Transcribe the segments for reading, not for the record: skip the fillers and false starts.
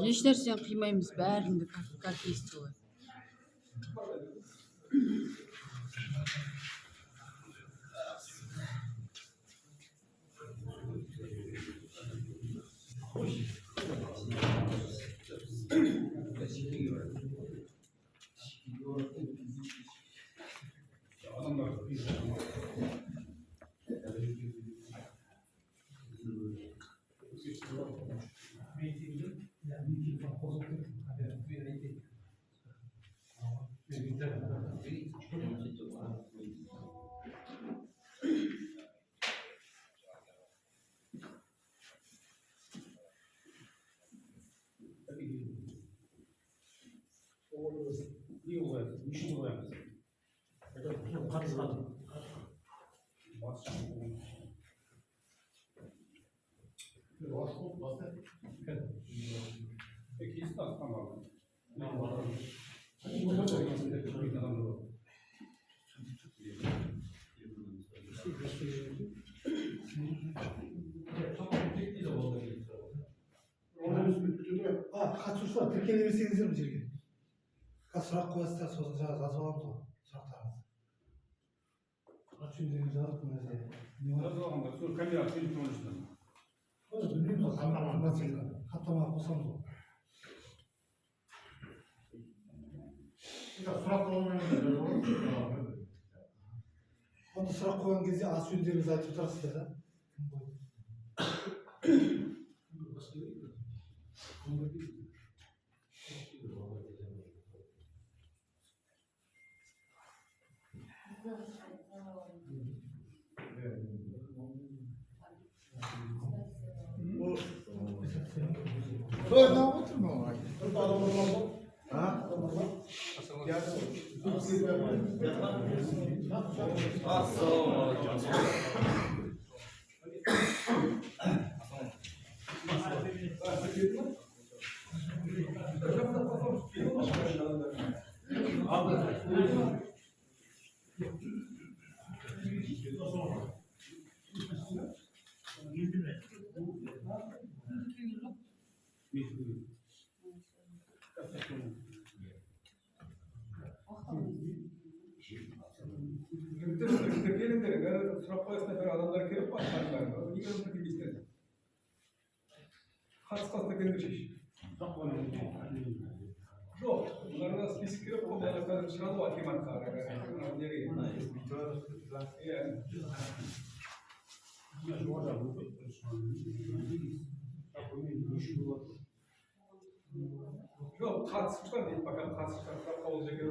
Еш нәрсені қимаймыз, бәрінде как есть солай. Не улыбается, ничего не улыбается. Это қатысқан. Kesin aslan қатысушылар тіркеле берсеңіздер бұл жерге. Қазір сұрақ қоясыздар, сосын жазып аламыз ғой сұрақтарыңызды. Қатысушылар жазып қойыңыздар. Сол камера телефон үшін. Білмейміз ғой, хаттамаға қосамыз ғой. Онда сұрақ қойған кезде ас жөндеріңізді айтып тұрасыздар да? Ne otur mu? Ha? Сұрақ қоясына бір адамдар келіп қалып неге тіркелмейсіздер? Қатысқансы тіркеліңдер шеш. Жоқ, бұларда список керек қой, бұлар қазір шығады ғой акиматқа. Жоқ, қатысушылар дейді, пока қатысушылар сұрақ қабыл жеке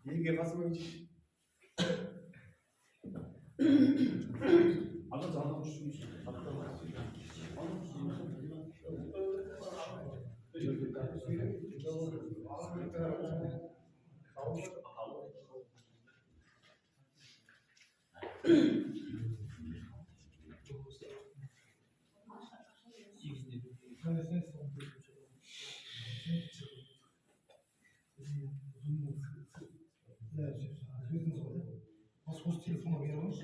Елге қатысып Осы телефонға бере аламыз.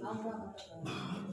құрметті оқырмандар,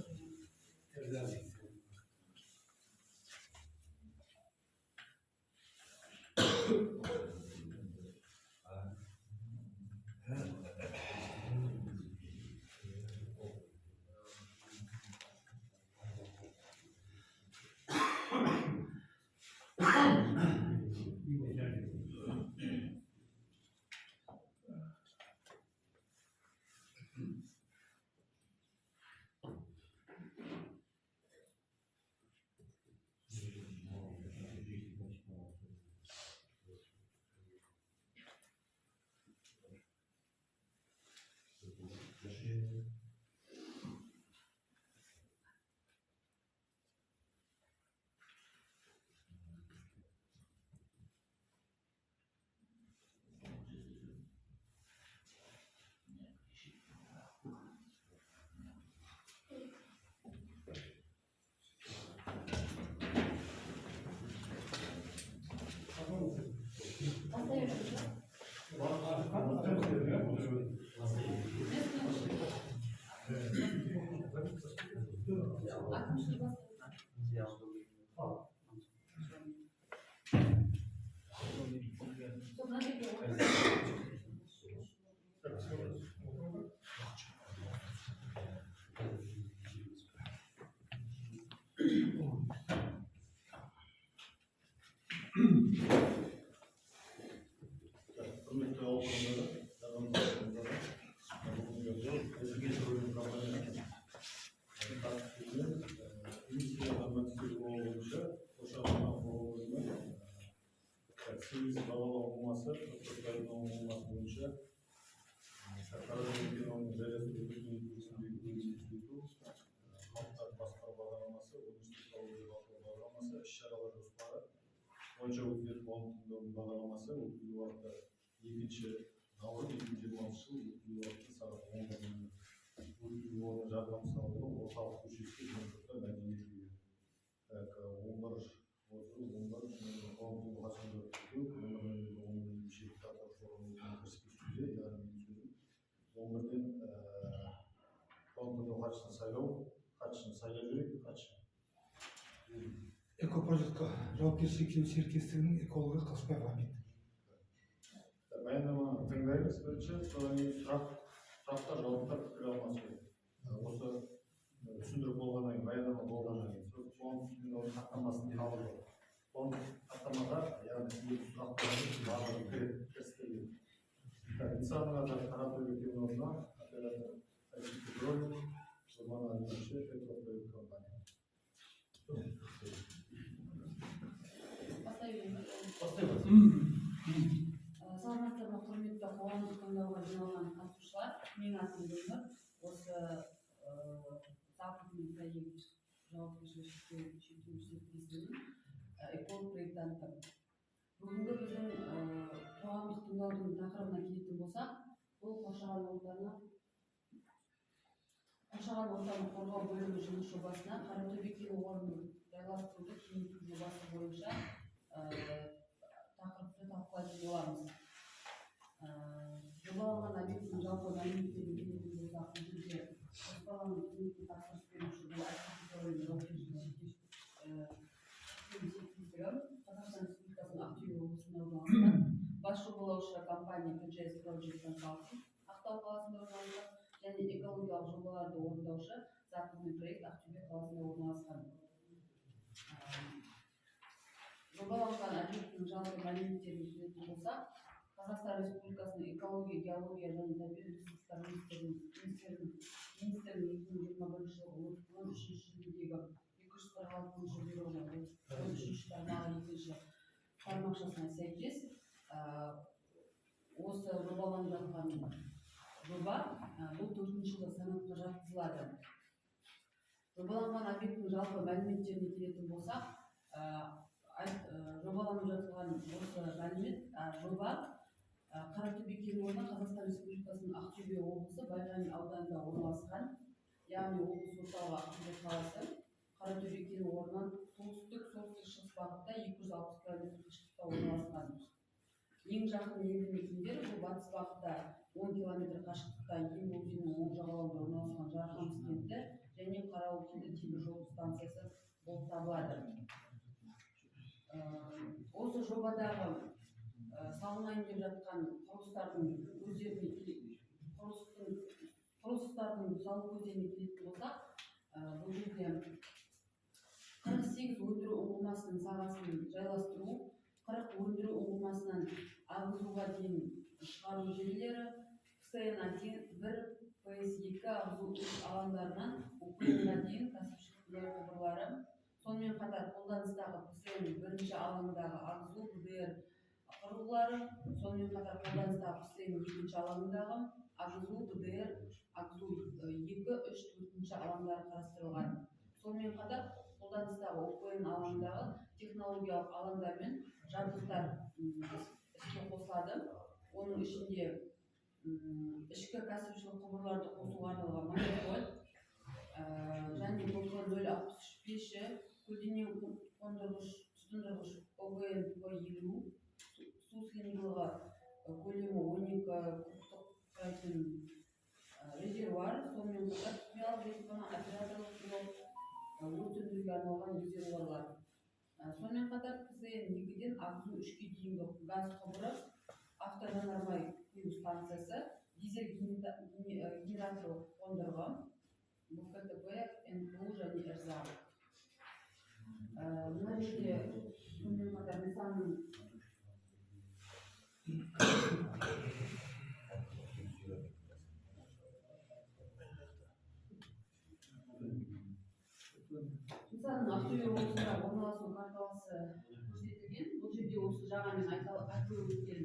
бойынша өткен фондың бағдарламасы өткен уақытта 2 наурыз 2026 жыл өткен уақытта сағат 10-да өткен орны жардам салығы орталық көшесі жұмысында мәдениет үйі. 11 фондың басында өткен фондың хатшысын сайлау, хатшыны сайлау керек, хатшы. Экопрожектқа жауапкершілігі серіктестігінің экологы Қасбаев Хамит. Баяндаманы тыңдаймыз бірінші, содан кейін сұраққа жауаптар пікір алмасу. Осы түсіндіріп болғаннан кейін, баяндама болғаннан кейін, фонд хаттамасын қабылдау. Фонд хаттамаға, яғни сіздердің сұрақтарыңыз барлығы кірістірілген. Нысанға да Қаратөбе кен орнына оператор Айтеке Бронин, Жұман Әлмешев, Экопроект компания. Саламатсыздар ма, құрметті қоғамдық тыңдауға жиналған қатысушылар. Менің атым Гүлнұр. Осы Западный проект жауапкершілігі шектеулі серіктестігінің экопроектанты. Бүгінгі біздің қоғамдық тыңдаудың тақырыбына келетін болсақ, бұл қоршаған ортаны қорғау бөлімі жұмыс жобасына Қаратөбе кен орнын жайластыруды кеңейту жобасы бойынша тақырыпты талқылайтын боламыз. Жобаланған объекттің жалпы мәліметтерін келетін болсақ, бұл жерде жоспарланған қызметтің тапсырыс беруші бұл Айтеке жауапкершілігі Қазақстан Республикасының Ақтөбе облысында орналасқан. Бас жобалаушы компания PGS Project Consulting Ақтау қаласында орналасқан және экологиялық жобаларды орындаушы Западный проект Ақтөбе қаласында орналасқан. Жобаланған объекттің жалпы мәліметтерін келетін болсақ, Қазақстан Республикасының экология, геология және табиғи ресурстар министрлігінің 2021 жылғы 13 шілдедегі 246 бұйрығының 13 тармағы 2 тармақшасына сәйкес осы жобаланған жоба бұл 4 жылғы санатқа жатқызылады. Жобаланған объекттің жалпы мәліметтеріне келетін болсақ, жобаланып жатқан осы мәлімет жоба Қаратөбе кен орны Қазақстан Республикасының Ақтөбе облысы Байғанин ауданында орналасқан, яғни облыс орталығы Ақтөбе қаласы. Қаратөбе кен орнынан солтүстік-шығыс бағытта 260 км қашықтықта орналасқан. Ең жақын елді мекендер бұл батыс бағытта 10 км қашықтықта Ембі өзенінің оң жағалауында орналасқан Жарқамыс кен станциясы болып табылады. Осы жобадағы салынайын деп жатқан құрылыстардың өздеріне құрылыстардың салу көздеріне келетін болсақ, бұл жерде 48 өндіру ұңғымасының сағасын жайластыру, 40 өндіру ұңғымасынан ағызуға дейін шығару желілері, КСН-1, ПС2 ағызу алаңдарынан УПН-ға дейін кәсіпшілік мұнай құбырлары, сонымен қатар қолданыстағы КСН бірінші алаңындағы ағызу БДР құрылғылары, сонымен қатар қолданыстағы КСН екінші алаңындағы ағызу БДР ағызу 2, 3, 4 алаңдары қарастырылған. Сонымен қатар қолданыстағы ОПН алаңындағы технологиялық алаңдар мен жабдықтар іске қосылады. Оның ішінде ішкі кәсіпшілік құбырларды қосуға арналған монополь және БК-063 пеші, көлденең қондырғыш тұтындырғыш ОГН П50, су сыйымдылығы көлемі 12 кубтық құрайтын резервуар, сонымен қатар құпиялық зертхана операторлық блок, өрт сөндіруге арналған резервуарлар. Сонымен қатар КСН-2-ден ағызу 3-ге дейінгі газ құбыры, автожанармай құю станциясы, дизель генераторлық қондырғы, БКТП, НПУ және РЗА. Мына жерде сонымен қатар нысанның Ақтөбе облысында орналасу картасы көрсетілген. Бұл жерде осы жағамен айтылып өткен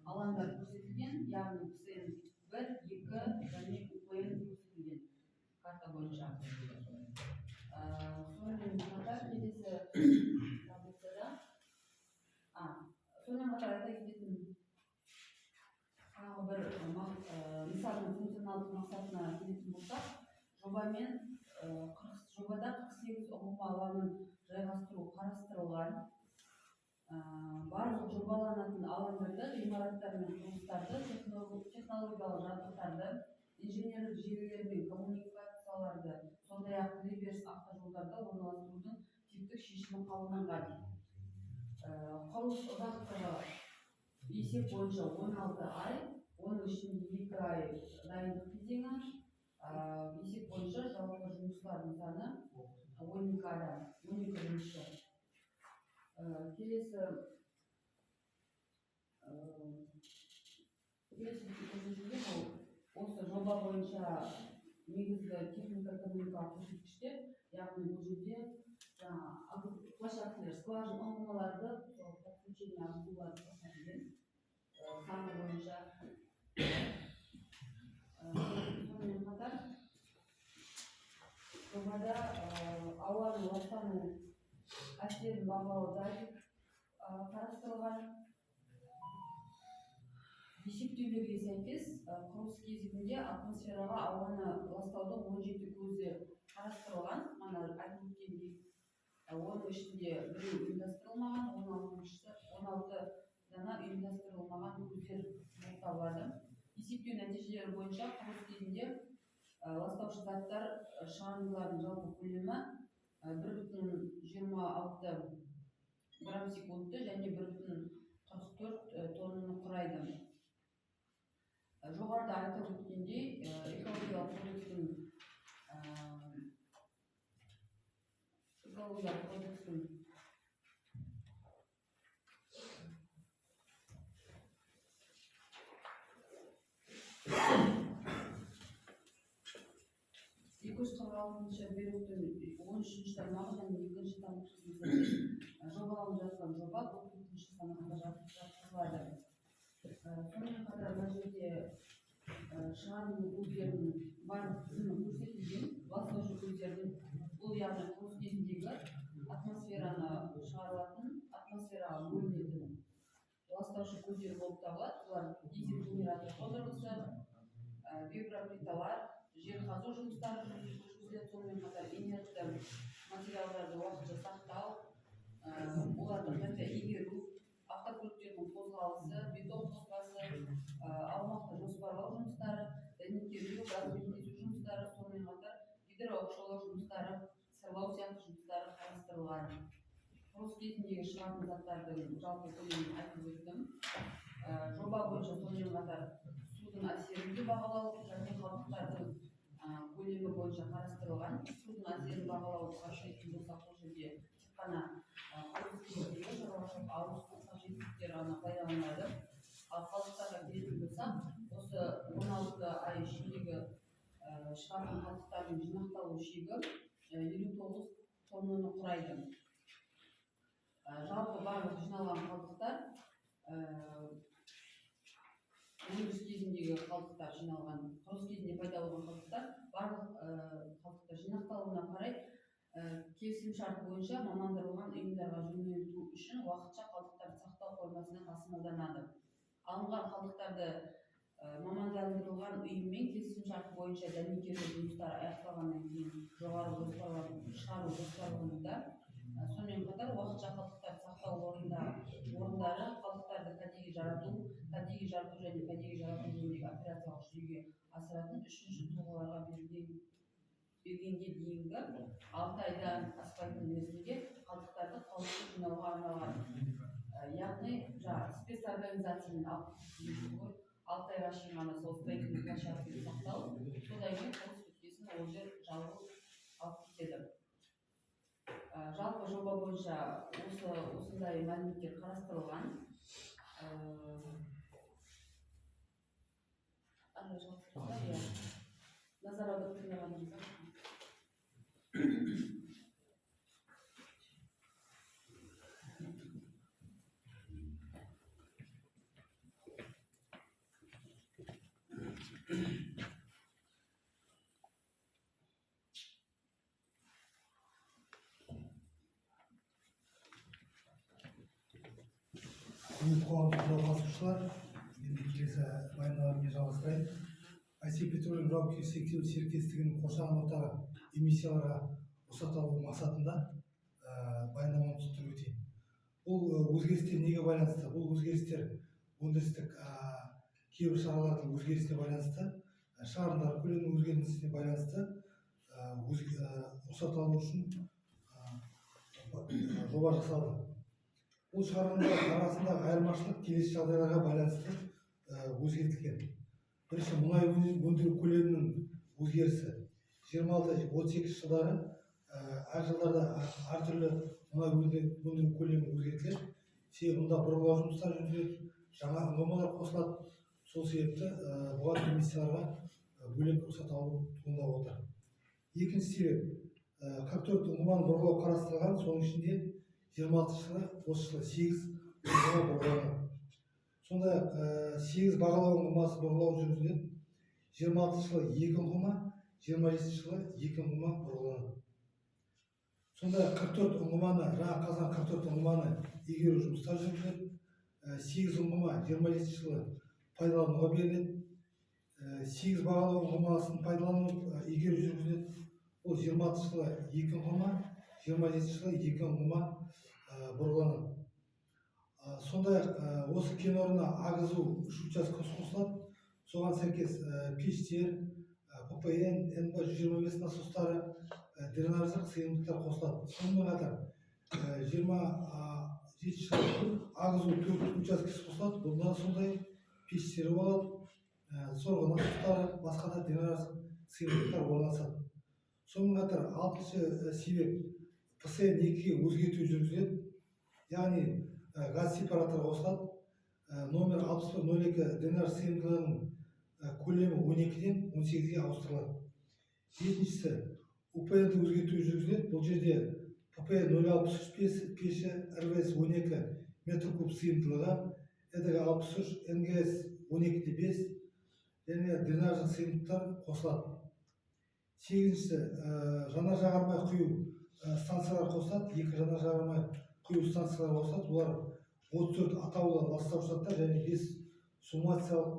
алаңдар көрсетілген, яғни КСН-1, 2 және УПН көрсетілген карта бойынша. Сонымен қатар келесі таблицада сонымен қатар айта кететін тағы бір нысанның функционалдық мақсатына келетін болсақ, жобада 48 ұңғыма алаңын жайғастыру қарастырылған. Барлық жобаланатын алаңдарда ғимараттар мен құрылыстарды, технологиялық жабдықтарды, инженерлік желілер мен коммуникацияларды, сондай-ақ кіреберіс автожолдарды орналастырудың типтік шешімі қабылданған. Құрылыс ұзақтығы есеп бойынша 16 ай, оның ішінде 2 ай дайындық кезеңі, есеп бойынша жалпы жұмыстардың саны 12 адам, 12 жұмысшы. Келесі осы жоба бойынша негізгі техника-экономикалық көрсеткіштер, яғни бұл жерде площадкалар, скважин ұңғымаларды подключение ағызуларды көрсетілген саны бойынша. Сонымен қатар жобада ауаның ластану әсерін бағалау датчик қарастырылған. Есептеулерге сәйкес құрылыс кезінде атмосфераға ауаны ластаудың 17 көзі қарастырылған. Мана айтып өткендей, оның ішінде біреу ұйымдастырылмаған, 16 дана ұйымдастырылмаған көздер болып табылады. Есептеу нәтижелері бойынша құрылыс кезінде ластаушы заттар шығарындылардың жалпы көлемі 1,26 грамм секундты және 1,44 тоннаны құрайды. Жоғарыда айтып өткендей, экологиялық кодекстің бұйрықтың 13-ші тармағы және 2-ші тармақшасына сәйкес жобаланып жатқан жоба бұл 4-ші санатқа жатқызылады. Сонымен қатар мына жерде шығарындының көздерінің барлық тізімі көрсетілген. Ластаушы көздердің бұл яғни құрылыс кезіндегі атмосфераны шығарылатын, атмосфераға бөлінетін ластаушы көздер болып табылады. Олар дизель генератор қондырғысы, виброплиталар, жер қазу жұмыстары жүргізіледі. Сонымен қатар инертті материалдарды уақытша сақтау, оларды қайта игеру, автокөліктердің қозғалысы, бетон қоспасы, аумақты жоспарлау жұмыстары, дәнекерлеу, газбен кесу жұмыстары, сонымен қатар гидрооқшаулау жұмыстары сырлау сияқты жұмыстары қарастырылған. Құрылыс кезіндегі шығатын заттардың жалпы көлемін айтып өттім. Жоба бойынша сонымен қатар судың әсерін де бағалау және қалдықтардың көлемі бойынша қарастырылған. Судың әсерін бағалауды қарастыратын болсақ, бұл жерде тек қана құрылыс кезіндегі шаруашылық ауыз су қажеттіліктері ғана пайдаланылады. Ал қалдықтарға келетін болсақ, осы 16 ай ішіндегі шығатын қалдықтардың жинақталу шегі 59 тоннаны құрайды. Жалпы барлық жиналған қалдықтар өндіріс кезіндегі қалдықтар жиналған, құрылыс кезінде пайда болған қалдықтар барлық қалдықтар жинақталуына қарай келісімшарт бойынша мамандырылған ұйымдарға жөнелту үшін уақытша қалдықтарды сақтау қоймасына тасымалданады. Алынған қалдықтарды мамандандырылған ұйыммен келісімшарт бойынша дәнекерлеу жұмыстары аяқталғаннан кейін жоғары шығару жоспарлануда. Сонымен қатар уақытша қалдықтарды сақтау орындары қалдықтарды кәдеге жарату және кәдеге жарату жөніндегі операциялық жүзеге асыратын үшінші тұлғаларға бергенге дейінгі 6 айдан аспайтын мерзімде қалдықтарды қауіпсіз жинауға арналған. Яғни спецорганизациямен 6 айға шейін ғана сол строительный площадканы сақталып, содан кейін құрылыс біткесін ол жер жабылып алып кетеді. Жалпы жоба бойынша осындай мәліметтер қарастырылған. Назар аударып тыңдағаныңызға қоғамдық қатысушылар, енді келесі баяндамамен жалғастырайын. IC Petroleum жауапкершілігі шектеулі серіктестігінің қоршаған ортаға эмиссияларға рұқсат алу мақсатында баяндаманы түсіндіріп өтейін. Бұл өзгерістер неге байланысты? Бұл өзгерістер өндірістік кейбір шаралардың өзгерісіне байланысты, шығарындар көлемінің өзгерісіне байланысты рұқсат алу үшін жоба жасалды. Бұл шығарындар арасындағы айырмашылық келесі жағдайларға байланысты өзгертілген. Бірінші, мұнай өндіру көлемінің өзгерісі. 26-32 жылдары әр жылдарда әртүрлі мұнай өндіру көлемі өзгертіледі. Себебі мұнда бұрғылау жұмыстары жүргізіледі, жаңа ұңғымалар қосылады. Сол себепті бұған эмиссияларға бөлек рұқсат алу туындап отыр. Екінші себеп, 44 ұңғыманы бұрғылау қарастырылған, соның ішінде 26 жылы, осы жылы 8 ұңғыма бұрғыланған. Сондай-ақ 8 бағалау ұңғымасы бұрғылау жүргізіледі. 26 жылы 2 ұңғыма, 27 жылы 2 ұңғыма бұрғыланады. Сондай-ақ 44 ұңғыманы, жаңа қазған 44 ұңғыманы игеру жұмыстары жүргізіледі. 8 ұңғыма 27 жылы пайдалануға беріледі. 8 бағалау ұңғымасын пайдалану игеру жүргізіледі. Ол 26 жылы 2 ұңғыма, 27 жылы 2 ұңғыма бұрғыланады. Сондай-ақ осы кен орнына ағызу 3 учаскесі қосылады. Соған сәйкес пештер, ППН, НБ-125 насостары, дренаждық сыйымдықтар қосылады. Сонымен қатар 27 жылы ағызу 4 учаскесі қосылады. Бұнда сондай пештері болады, сорғы насостары, басқа да дренаждық сыйымдықтар орналасады. Сонымен қатар 6-шы себеп ПСН-2-ге өзгерту жүргізіледі. Яғни газ сепаратор қосылады. Номер 6102 дренаж сыйымдылығының көлемі 12-ден 18-ге ауыстырылады. Жетіншісі, УПН-ді өзгерту жүргізіледі. Бұл жерде ПП 063 пеші РВС 12 метр куб сыйымдылығы, ЭДГ 63, НГС 12-5 және дренаждық сыйымдықтар қосылады. Сегізіншісі, жанар-жағармай құю станциялар қосылады. 2 жанар-жағармай құю станциялар қосылады. Олар 34 атаулы ластауыштар және 5 суммациялық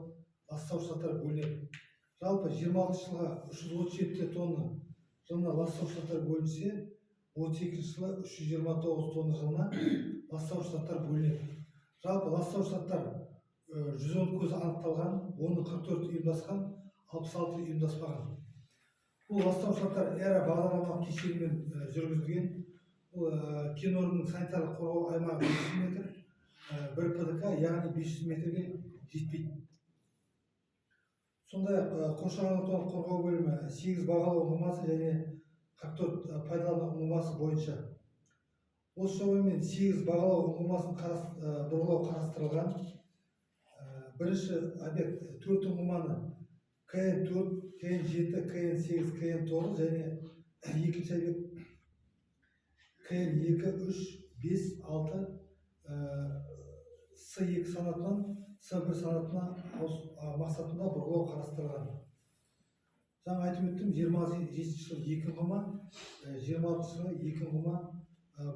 ластауыштар бөлінеді. Жалпы 26 жылға 337 тонна жылына ластауыштар бөлінсе, 32 жылы 329 тонна жылына ластауыштар бөлінеді. Жалпы ластауыштар 110 көзі анықталған, оның 44 ұйымдасқан, 66 ұйымдаспаған. бұл ластау шарттар эра бағдарламалық кешенімен жүргізілген. Бұл кен орнының санитарлық қорғау аймағы 500 метр, бір ПДК, яғни 500 метрге жетпейді. Сондай-ақ қоршаған ортаны қорғау бөлімі 8 бағалау ұңғымасы және 44 пайдалану ұңғымасы бойынша. Осы жобамен 8 бағалау ұңғымасын бұрғылау қарастырылған. Бірінші объект 4 ұңғыманы КН4, КН7, КН8, КН9 және екінші объект КН2, 3, 5, 6 С2 санатынан С1 санатына мақсатында бұрғылау қарастырылған. Жаңа айтып өттім, 27 жылы 2 ұңғыма, 26 жылы 2 ұңғыма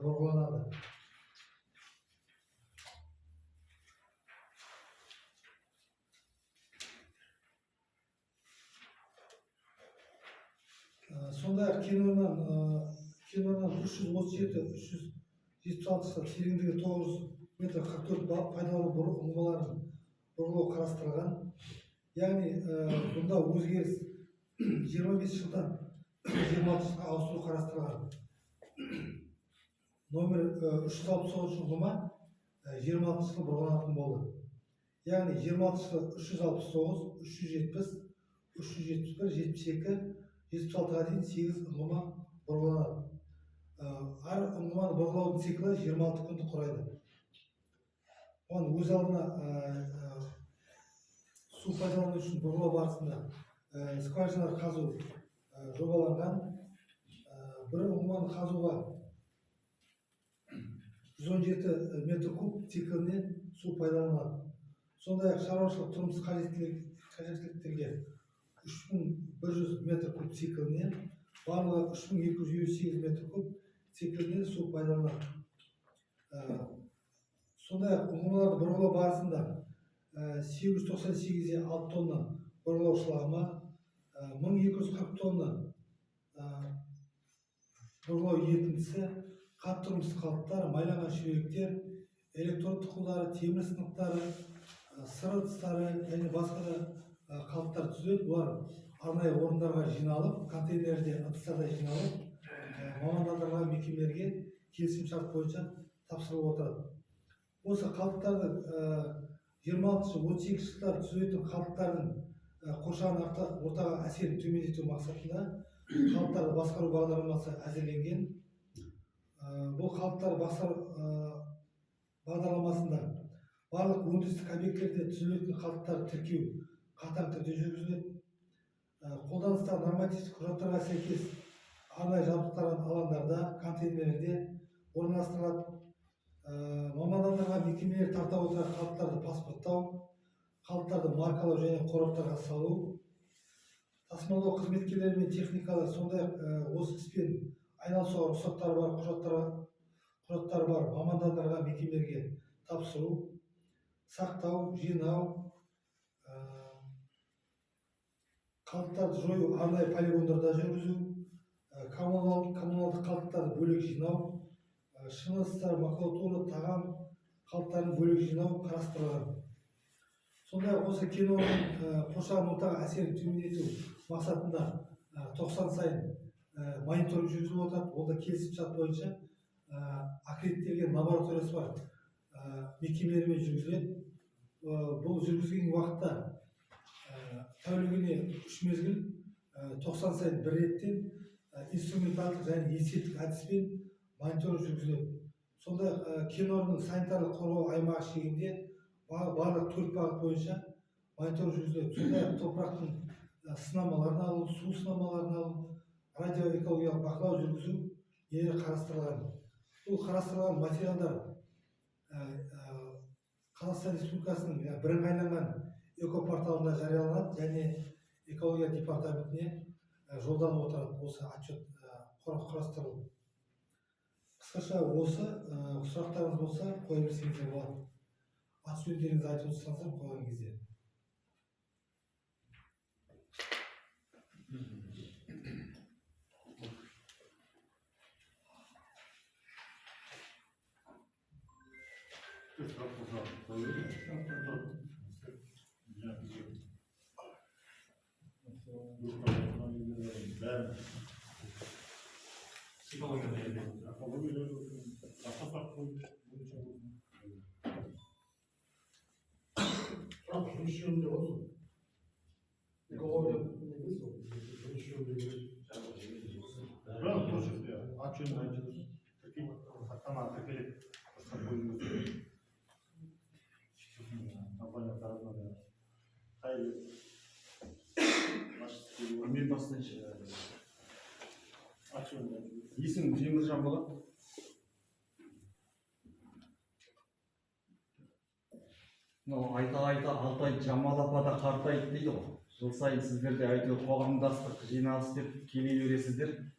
бұрғыланады. Сондай-ақ кен орнынан 337-376 тереңдігі 900 метр 44 пайдалану ұңғымаларын бұрғылау қарастырылған. Яғни бұнда өзгеріс 25 жылдан 26 жылға ауыстыру қарастырылған. Номер 369 ұңғыма 26 жыл бұрғыланатын болды. Яғни 26 жылы 369, 370, 371, 72, 76-ға дейін 8 ұңғыма бұрғыланады. Әр ұңғыманы бұрғылаудың циклі 26 күнді құрайды. Оған өз алдына су пайдалану үшін бұрғылау барысында скважиналар қазу жобаланған. Бір ұңғыманы қазуға 117 метр куб цикліне су пайдаланады. Сондай-ақ шаруашылық тұрмыс қажеттіліктерге 3100 метр куб цикліне, барлығы 3258 метр куб цикліне су пайдаланады. Сондай-ақ ұңғымаларды бұрғылау барысында 898-6 тонна бұрғылау шылағыма, 1240 тонна бұрғылау ерітіндісі, қатты тұрмыстық қалдықтар, майланған шүберектер, электрод тұқылдары, темір сынықтары, сыр ыдыстары және басқа да қалдықтар түзіледі. Бұлар арнайы орындарға жиналып, контейнерде ыдыстарда жиналып, мамандандырылған мекемелерге келісімшарт бойынша тапсырылып отырады. Осы қалдықтарды 26-38 жылдар түзілетін қалдықтардың қоршаған ортаға әсерін төмендету мақсатында қалдықтарды басқару бағдарламасы әзірленген. Бұл қалдықтар басқару бағдарламасында барлық өндірістік объектілерде түзілетін қалдықтарды тіркеу қатаң түрде жүргізіледі. Қолданыстағы нормативтік құжаттарға сәйкес арнайы жабдықталған алаңдарда, контейнерлерде орналастырылады. Мамандандырылған мекемелер тарта отырған қалдықтарды паспорттау, қалдықтарды маркалау және қораптарға салу, тасымалдау қызметкерлері мен техникалар, сондай-ақ осы іспен айналысуға рұқсаттары бар құжаттары бар мамандандырылған мекемелерге тапсыру, сақтау, жинау, қалдықтарды жою арнайы полигондарда жүргізу, коммуналдық қалдықтарды бөлек жинау, шыны ыдыстар, макулатура, тағам қалдықтарын бөлек жинау қарастырылған. Сондай-ақ осы кен орнының қоршаған ортаға әсерін төмендету мақсатында 90 сайын мониторинг жүргізіліп отырады. Ол да келісімшарт бойынша аккредиттелген лабораториясы бар мекемелермен жүргізіледі. Бұл жүргізген уақытта тәулігіне 3 мезгіл 90 сайын бір реттен инструменталдық және есептік әдіспен мониторинг жүргізіледі. Сондай кен орнының санитарлық қорғау аймағы шегінде барлық 4 бағыт бойынша мониторинг жүргізіледі. Сондай-ақ топырақтың сынамаларын алу, су сынамаларын алу, радиоэкологиялық бақылау жүргізу қарастырылған. Бұл қарастырылған материалдар Қазақстан Республикасының бірыңғайланған экопорталында жарияланады және экология департаментіне жолданып отырады осы отчет құрастырылып. Қысқаша осы сұрақтарыңыз болса қоя берсеңіздер болады. Ат-жөндеріңізді айтып отырсаңыздар қойған кезде. бәрі. жұмыс жөнінде осы. Правильно, тоже, а что найдешь? Такие, хаттама, тіркелеп, басқа қойыңыз. Компания тарапынан, қай, Мен бастайыншы. а что найдешь? Есімім Теміржан болады. Мынау айта Алтай Жамал апа да қартайды дейді ғой. Жыл сайын сіздер де әйтеуір қоғамдастық жиналыс деп келе бересіздер,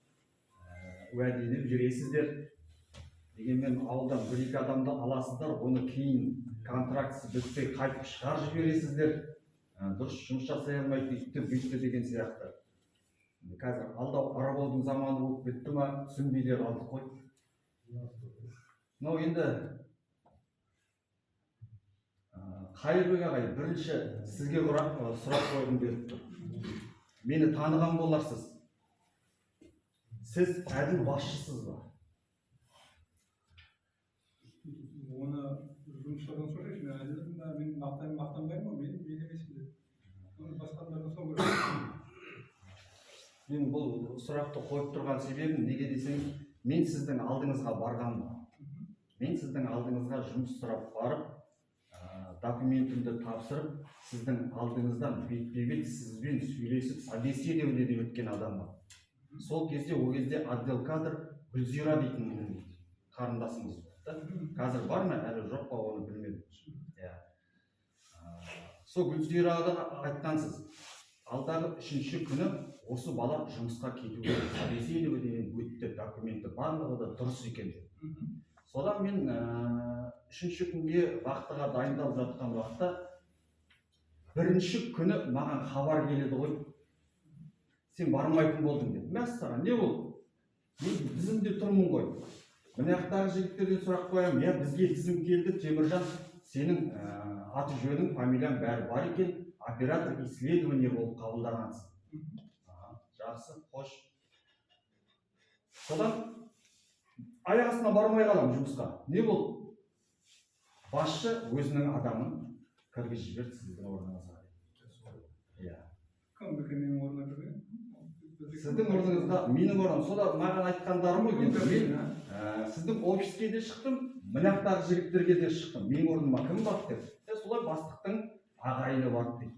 уәделеп жүресіздер. Дегенмен ауылдан бір-екі адамды аласыздар, оны кейін контрактісі бітпей қайтып шығарып жібересіздер. Дұрыс жұмыс жасай алмайды, бүйтті деген сияқты. Қазір алдау арабаудың заманы болып бітті ма, түсінбей де қалдық қой. Мынау енді Қайырбек ағай, бірінші сізге сұрақ қойғым келіп тұр. Мені таныған боларсыз. Сіз әділ басшысыз ба? Оны жұмысшылардан сұрайшы, мен әділдім да, мен мақтанбаймын ғой, мен емеспін. Оны басқалардан сұрау. Мен бұл сұрақты қойып тұрған себебім неге десеңіз, мен сіздің алдыңызға барғанмын. Мен сіздің алдыңызға жұмыс сұрап барып, документімді тапсырып, сіздің алдыңыздан бетпе-бет сізбен сөйлесіп, собеседование деп өткен адаммын. Сол кезде, ол кезде отдел кадр Гүлзира дейтін қарындасымыз болды. Қазір бар ма, әлі жоқ па, оны білмедім. Сол Гүлзираға айтқансыз, алдағы 3-ші күні осы бала жұмысқа кетуге собеседование өтті, документі барлығы да дұрыс екен. Содан мен 3-ші күнге вақтыға дайындалып жатқан уақытта 1-ші күні маған хабар келеді ғой. Сен бармайтын болдың деді. Мәссаған, не болды? Мен тізімде тұрмын ғой. Мына жақтағы жігіттерден сұрақ қоямын. Я, бізге тізім келді, Теміржан, сенің аты жөнің, фамилияң бәрі бар екен, оператор исследование болып қабылданғансың. Жақсы, қош. Содан аяқ астына бармай қалам жұмысқа. Не болды? Басшы өзінің адамын кіргізіп жіберді сіздің орныңызға. Кім менің орныма кірген? Сіздің орныңызға менің орным. Сода маған айтқандарым ғой, мен сіздің офиске де шықтым, мынақтағы жігіттерге де шықтым. Менің орныма кім барды деп. Солай бастықтың ағайыны барды дейді.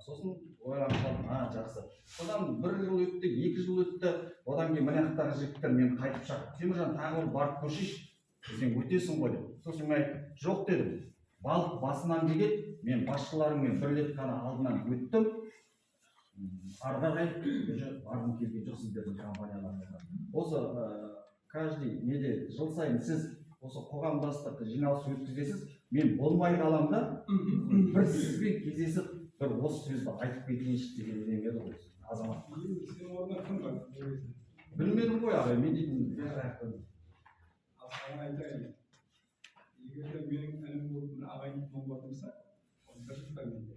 Сосын ойланып қалдым, жақсы. Содан 1 жыл өтті, 2 жыл өтті. Одан кейін мынақтағы жігіттер мен қайтып шақырды. Теміржан, тағы барып көршейші. Сен өтесің ғой деп. Сосын мен айттым, жоқ дедім. Балық басынан деген, мен басшыларыңмен бір рет қана алдынан өттім. Арғы қарай барғым келген жоқ сіздердің компанияларына. Осы каждый неде жыл сайын сіз осы қоғамдастық жиналыс өткізесіз. Мен болмай қаламда бір сізбен кездесіп, бір осы сөзді айтып кетейінші деген еді ғой. Азамат. Сенің орнына кім бар? Білмедім ғой ағай, мен дейтін. Саған айтайын. Егер менің інім болып ағайын туып отырса, ол бір жігіт менде.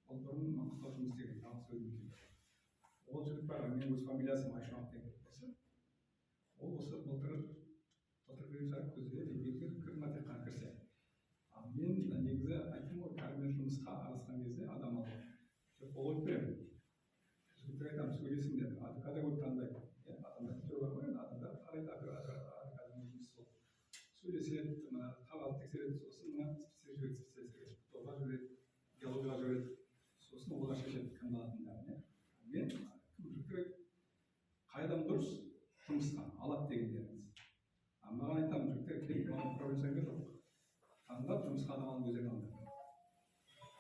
Ол бұрын Маңғыстау жұмыс істеген, жалғыз өзім келді. Ол жігіт бар, менің өз фамилиясым Айшуақ деген болса, ол осы былтыр көзге кірма тек қана кірсе. Ал мен негізі айттым ғой, кәрмен жұмысқа араласқан кезде адам алып. Ол ой беремін. Жігіттер айтамын, сөйлесіңдер, категория таңдайды. Адамдар түрі бар ғой, адамдар қарайды, сөйлеседі, қағаз тексереді, сосын специалисттерге тобға жібереді, диалогға жібереді, сосын олар шешеді кім алатындарын. Мен қай адам дұрыс жұмысқа алады дегендеріңіз. Маған айтамын, жігіттер келіп маған проблема жоқ. Таңдап жұмысқа адам алып өздерін алады.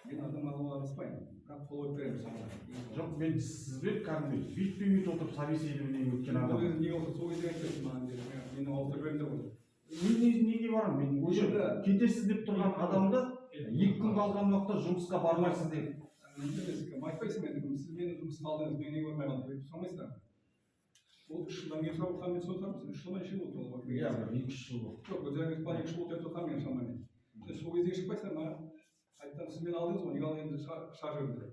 Мен адам алуға араласпаймын, бірақ қол қойып беремін соңында. Жоқ, мен сізбен кәдімгі бүйтпей отырып собеседование өткен адам. Неге осы сол кезде айтып маған деді, мені ауыстырып беріңдер ғой. Мен неге барамын? Мен уже кетесіз деп тұрған адамды 2 күн қалған уақытта жұмысқа бармайсыз деп. Айтпайсың мен, сіз мені жұмысқа алдыңыз, мен неге бармай қалдым деп сұрамайсыздар. Ол 3 жылдан кейін сұрап отырған мен сол тұрмын, 3 жылдан ше болды ол. Иә, 2 жыл болды. Жоқ, өзіңіз план 2 жыл болды деп тұрған мен шамамен. Сол кезде шықпайсыздар маған. Айтсам, сіз мені алдыңыз ғой, неге енді шығарып жібердіңдер.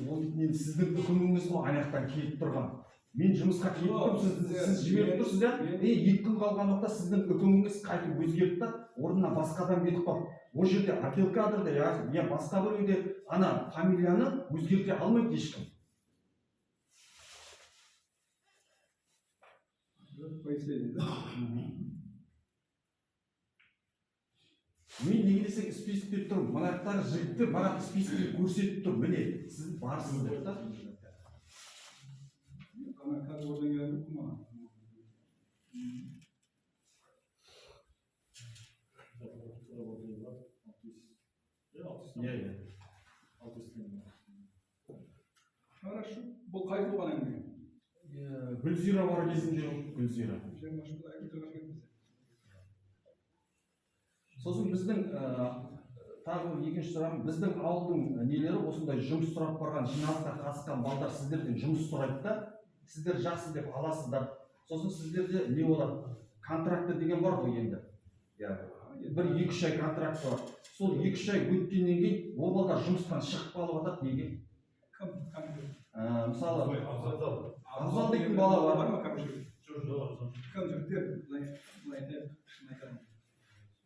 ол енді сіздің үкіміңіз ғой аяқтан келіп тұрған. Мен жұмысқа келіп тұрмын, сіз жіберіп тұрсыз да, 2 күн қалған уақытта сіздің үкіміңіз қайтып өзгерді да, орнына басқа адам кетіп қалды. Ол жерде отдел кадрда я басқа бір үйде ана фамилияны өзгерте алмайды ешкім. Мен неге десең спискте тұрмын, мынаяқтағы жігіттер маған спискті көрсетіп тұр, міне сіз барсыз деп та. Хорошо. Бұл қай жыл ғана әңгіме? Гүлзира бар кезінде Гүлзира. Сосын біздің тағы екінші сұрағым, біздің ауылдың нелері осындай жұмыс сұрап барған жиналысқа қатысқан балдар сіздерден жұмыс сұрайды да, сіздер жақсы деп аласыздар. Сосын сіздерде не болады? Контракты деген бар ғой енді. Бір 2-3 ай контракты бар. Сол 2-3 ай өткеннен кейін ол балдар жұмыстан шығып қалып жатады неге? Мысалы, Абзал дейтін бала бар ма? Кім жігіттер, былай айтайық, шын айтамын.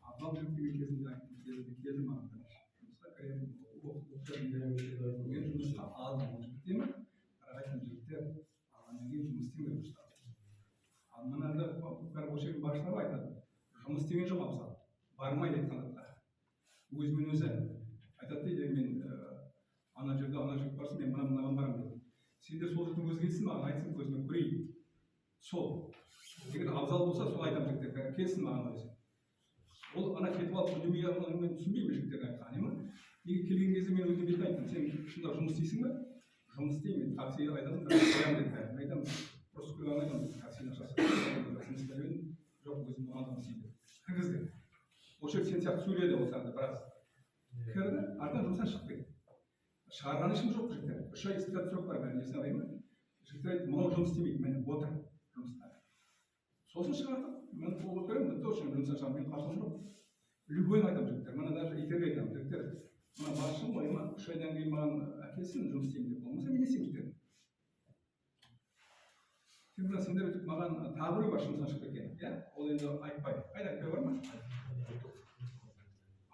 Абзал жігіттер кезінде келді маған. Жұмысқа кіремін, мен жұмысқа алдым жігіттемін, айтам жігіттер, алғаннан кейін жұмыс істемей жұмыстар. Ал мынада осы жердің басшылары айтады, жұмыс істеген жоқ Абзал, бармайды айтқандарға. Өзімен өзі айтады дейді, мен ана жігіт барсын, мен мынаған барамын деп. Сендер сол жігіттің өзі келсін маған, айтсын көзіме көрейін. Сол. Егер Абзал болса, сол айтам жігіттер, келсін маған өзі. Ол ана кетіп алып үндемей мен түсінбеймін жігіттердің айтқанын ма? Неге келген кезде мен өзіме бетіп айттым, сен шындап жұмыс істейсің ба? Жұмыс істеймін, таксиге айтасың, қоямын деп айтамын. Просто күлген айтамын, таксидің ақшасы. Жоқ, өзім мамандығым істейді. Кіргізді. Осы сен сияқты сөйледі ол сарда біраз. Кірді, артынан жұмыстан шығып кетті. Шығарған ешкім жоқ жігіттер. 3 ай істеп срок бар бәрін есіне алайын ба? Жігіттер айтты, мынау жұмыс істемейді, міне отыр жұмыста. Сосын шығардық. Мен қолға көремін, точно жұмыстан шығамын, мен қарсым жоқ. Любойын айтамын жігіттер, мына даже итерге айтамын жігіттер. Мына басшым ғой, 3 айдан кейін маған әкелсін жұмыс істеймін деп. Болмаса мен не істеймін жігіттер? Сендер өтіп маған тағы біреу бар жұмыстан шығып кеткен, иә? Ол енді айтпай. Қайда айтпай бар ма?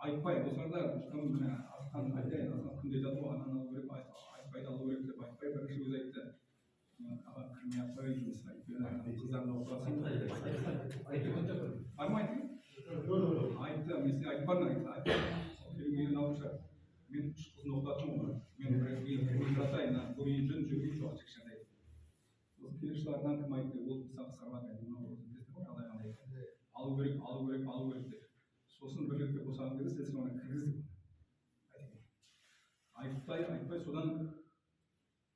Айтпай, осыларда асқан айтайын, асқан күнде жатып оған алу керек, айтпайды алу керек деп айтпай, бірінші өзі айтты. Аға кірмей атпай жұмысқа, қыздарына оқырасың. Бар ма айтты? Айтты, мен сен айтып бармын айтты. Келмеген алушы. Мен 3 қызын оқытатынмын ғой. Мен бір жатайын, көрейін жүн жүргейін жоқ кішкентай. Осы келушілерден кім айтты, ол мысалы қысқармады, алу керек деп. Сосын бір жігітке қосаған кезде сіз оны кіргіздік. Айтпай, содан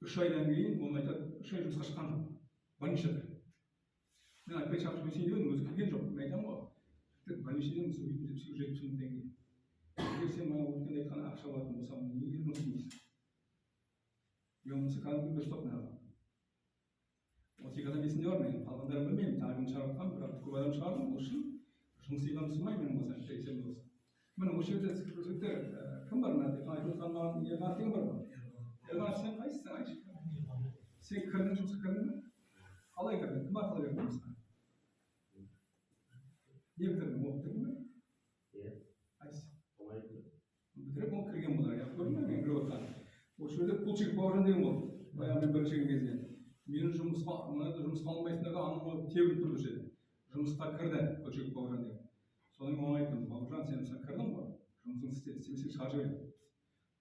3 айдан кейін оны айтады, 3 ай жұмысқа шыққан жоқ. Больничада. Мен айтпай шақырып сөйлесейін деп едім, өзі кірген жоқ. Мен айтамын ғой, больничадан сөйлейтін 70 мың теңге. Егер сен маған өткенде айтқан ақша алатын болсам, неге жұмыс істемейсің? Мен онысы кәдімгі дұрыстап маған. 32 адам есімде бар, мен қалғандарын білмеймін, тағын шығарып бірақ көп адам шығардым, ол үшін жұмыс істеген тұрмай менің болса, есімде болса. Міне осы жерде жігіттер кім бар мына деп айтып отырған маған Ерман деген бар ма? Ерман, сен қайсысың, айтшы? Сен кірдің жұмысқа кірдің бе? Қалай кірдің? Кім арқылы кірдің жұмысқа? Не бітірдің? Оқып бітірдің бе? Иә. Қайсысы? Бітіріп ол кірген болар, иә, көрдің бе? Мен кіріп отырған. Осы жерде Пулчик Бауыржан деген болды. Баяғы мен бірінші келген кезде. Менің жұмысқа алмайсыңдарға анау тебіліп тұрды осы жерде. Жұмысқа кірді Пулчик Бауыржан деген. Содан кейін оған айттым, Бауыржан, сен кірдің ғой, жұмысыңды істемесең шығарып жібереді.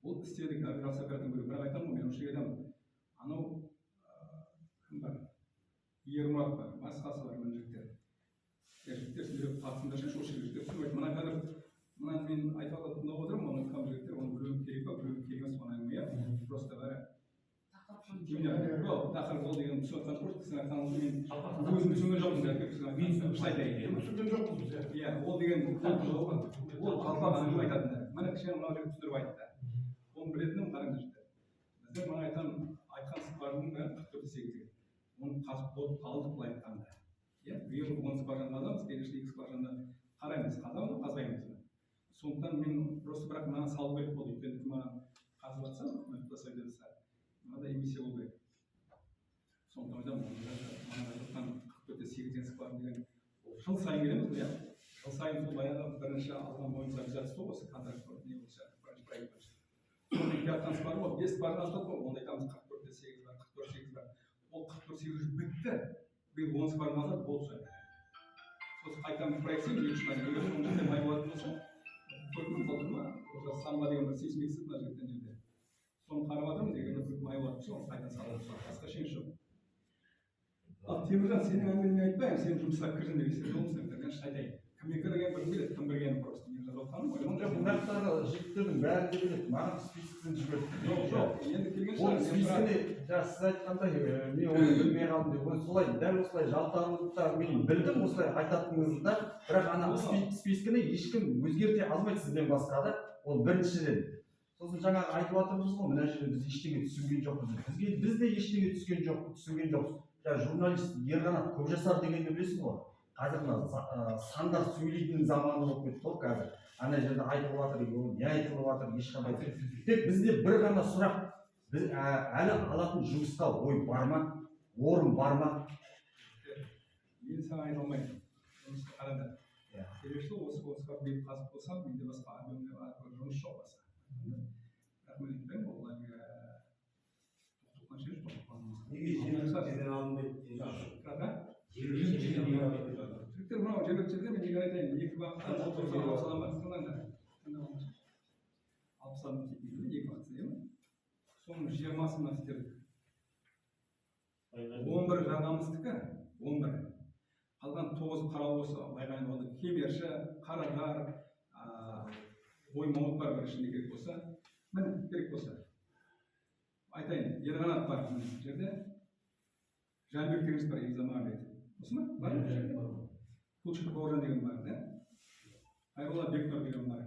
Ол істедік, операция оперативін көріп, бірақ айтамын ғой, мен осы жерге айтамын. Анау кім бар? Ермұрат бар, басқасы бар мына жігіттер. Жігіттер сендер қатысыңдаршы, осы жігіттер түсініп айтты. Мына қазір мына мен айтып алып тыңдап отырмын, оны кім жігіттер, оны біреу керек па, біреу керек емес соны әңгіме, просто бәрі тақырып ол деген түсіп жатқан жоқ, кісінің айтқаныңызды мен өзім түсінген жоқпын. Мен түсінген жоқпыз. Иә, ол деген ол қалпақ әңгіме айтатындар. Міне кішкене мына жігіт түсіндіріп айтты. Оны білетінім қараңдар жігіттер. Біздер мына айтқан сыпардың бәрі 44-8. Оны қасып болып қалдық былай айтқанда. Иә, биыл 10 сыпаржан қазамыз, келесі 2 сыпаржанда қараймыз, қазамыз, қазбаймыз. Сондықтан мен просто бірақ мынаны салу керек болды. Өйткені маған қазып жатсам, жасай берсе. мынандай эмиссия болу керек. Сондықтан айтқан 44-8 сықпарын деген жыл сайын келеміз ғой, иә. Жыл сайын сол баяғы бірінші алған бойынша обязательство осы контракт не болса, бірінші проект бойынша. Соның кептаныс бар ғой, 5 барын аштық қой, онда айтамыз 44-8 бар, 44-8 бар. Ол 44-8 бітті, биыл 10 барын алды, болды сол. Сосын қайтадан проект сен, 2-3 май егер сондай май болатын болса, көрдіңіз болды ма? Осы самға деген бір сейсмиксіз мына жерде. Соны қарап жатырмыз, егер бір май болатын болса, оны қайтадан салып, басқа шен жоқ. Ал Теміржан, сенің әңгімеңе айтпаймын, сен жұмысқа кірдің деген сен жолымсың, мен шын айтайын. Кім кіргенін бір біледі, кім кіргенін просто. Мен жазып отқаным ғой. Мынақтағы жігіттердің бәрі де біледі, маған спискісін жіберді. Жоқ, енді келген ол спискіні, сіз айтқандай, мен оны білмей қалдым деп, оны солай, дәл осылай жалтаруды да мен білдім, осылай айтатыныңызды да, бірақ ана спискіні ешкім өзгерте алмайды сізден басқа да, ол біріншіден. Сосын жаңағы айтып жатырмыз ғой, мына жерде біз ештеңе түсінген жоқпыз. Біз де ештеңе түсінген жоқпыз. Журналист Ерқанат Көпжасар дегенді білесің ғой. Қазір мына сандар сөйлейтін заманы болып кетті ғой қазір. Ана жерде айтылып жатыр, не айтылып жатыр, ешқандай. Тек бізде бір ғана сұрақ, біз әлі алатын жұмысқа ой бар ма, орын бар ма? Мен саған айта алмаймын. Жұмысқа қарады. Келесі жыл осы осыға биыл қазып болсам, менде басқа жұмыс жоқ басқа. Бірақ мен айтпаймын, ол әлгі тоқтыққан жер жоқ. Неге жергілікті алынбайды? Жігіттер мынау жергілікті жерде мен егер айтайын, екі бағыттан алпыстан бар. Тыңдаңдар. 60-дан кетпейді, екі бағыт деймін. Соның 20-сы мына сіздердікі. 11 жағамыздікі, 11. Қалған 9 қарау осы байғайын болды. Кемерші, қарағар, ой мауыт бар бір ішінде керек болса. Міне керек болса. Айтайын, Ерқанат бар мына жерде. Жәнібек деген бар, Егзамағамбет. Осы ма? Бар ма? Құлшық Бауыржан деген бар, да? Айролла Бекнұр деген бар.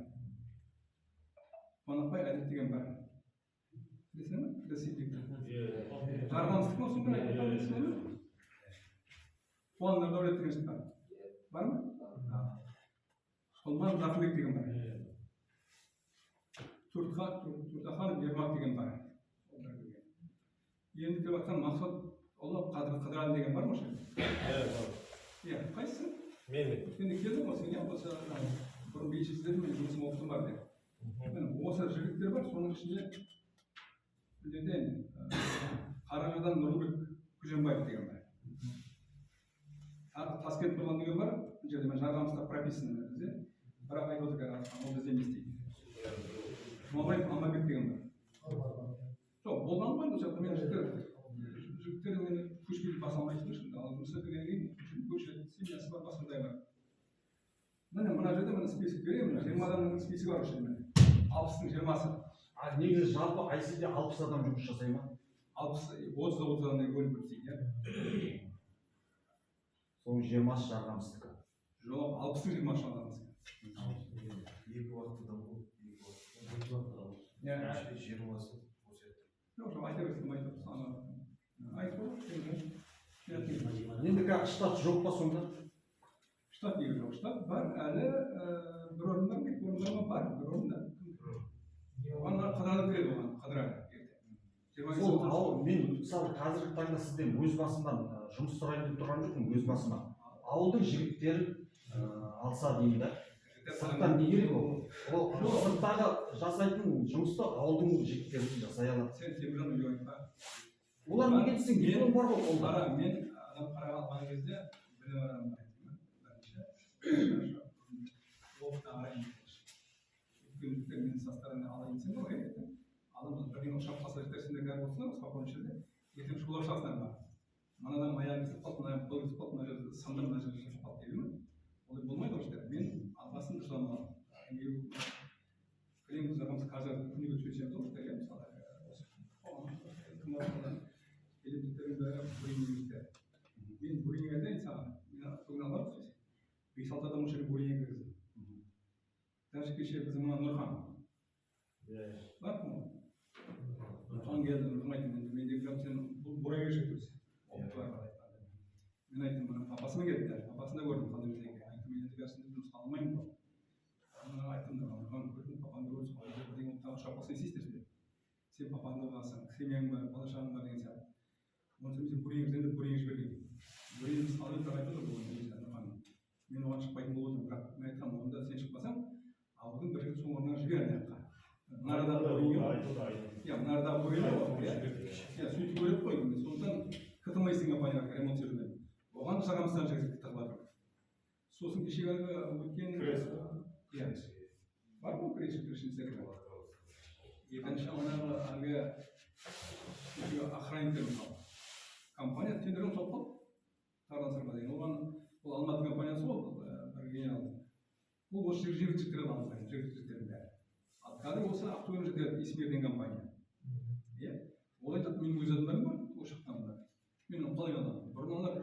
Қонақбай Әдет деген бар. Білесің ме? Жарғамыздық ма соңғы айтқан ма? Қуан Нұрдәулет деген бар. Бар ма? Құлман Рақымбек деген бар. Тұртахан Ермак деген бар. Енді келіп жатқан Мақсат Олы Қадырәлі деген бар ма осы жерде? Иә, қайсысы? Мен. Енді келдің ғой сен, иә, осы бұрын бейшісіздердің мен жұмысым оқытым бар деп. Осы жігіттер бар, соның ішінде Қарағайдан Нұрбек Күженбаев деген бар. Таскент Нұрлан деген бар, бұл жерде мен жарғамызда прописаны бізде, бірақ айтып отыр, ол бізде не істейді. Жұмабаев Алмабек деген бар. Жоқ, болған ғой, бұл жақта мен жігіттер мені көшпелі баса алмайтын үшін, ал жұмыста кіргеннен кейін көше семьясы бар, басқандай бар. Мына жерде мына список беремін, 20 адамның списігі бар үшін міне. 60-ның 20-сы. Негізі жалпы ICD 60 адам жұмыс жасай ма? 30 адамдай бөліп істейді, иә. Соның 20-сы жарғамыздікі. Жоқ, 60-ның 20-сы жарғамыздікі. Екі уақытыдан бұл, екі уақытыдан. 20-сы. Жоқ, айта берсем айтып саны. Енді штат жоқ па сонда? Штат неге жоқ? Штат бар, әлі бір орында, екі орында бар, бір орында. Оған қадырәлі кіреді оған, қадырәлі. Мен мысалы қазіргі таңда сізден өз басымдан жұмыс сұрайын деп тұрған жоқпын, өз басыма. Ауылдың жігіттерін алса деймін да. Сырттан не керек ол? Сырттағы жасайтын жұмысты ауылдың жігіттері жасай алады. Сен Теміржан үйге айтпа. Олар неге десең, диплом бар ғой қолда. Қара, мен адам қараға алған кезде білім адамға айтымын. Оқытан арайын. Өткендіктер мен састарына алайын десем ғой, адам бірден ұшақ қаса жетерсіңдер кәрі болсыңдар, спокойно жерде. Ертең шулап шығасыңдар бар. Манадан маяғы кесіп қалды, мына қол кесіп қалды, мына жерде сандыр, мына жерде шашып қалды дейді ме? Олай болмайды ғой işte. Мен алғасын жыламалам. Клиент жағымыз қазір күніге сөйлесеміз ғой, иә, мысалы. Элементтердің бәрі буренегіздер. Мен буренег айтайын саған, мен бүгін алып сөйлесем. 5-6 адам осы жерге буренег кіргізді. Даже кеше біздің мына Нұрхан. Бар ма? Нұрхан келді, Нұрхан айтты, мен де сен бұл буренег жүрсің. Мен айттым, папасымен келді, папасын да көрдім, қалай өзеге. Айттым, мен енді бәрсінде жұмысқа алмаймын ғой. Айттым, Нұрхан көрдім, папаны көрдім, бірдеңе тағы ұшақ болса істейсіздер. сен папаңды аласың, семьяң бар, бала шағаң бар деген сияқты. Онысы мен көрейін жіберген. Көрейін салып айтады ғой, мен оған шықпайтын болып отырмын, бірақ мен айтқанмын, онда сен шықпасаң, ал бүгін бір жігіт соңынан жібер ана жаққа. Нарда сөйтіп көріп қой, сондықтан кытылмайсың компанияға ремонт жүргенде. Оған жағамыздан жігіт кытығып жатыр. Сосын кешегі бар ғой крешіншілер. Екінші әлгі охранниктер мысалы. Компания тендерін соғып қалды. Тардан сырға деген. Ол Алматы компаниясы ғой, бір генерал. Бұл осы жігіттер аламыз, жігіттердің бәрі. Қазір осы Ақтөбе жігіттер Исмерден компания. Ол айтады, менің өз адамдарым бар, ол шықтан бар. Мен оны қалай аламын? Бұрын олар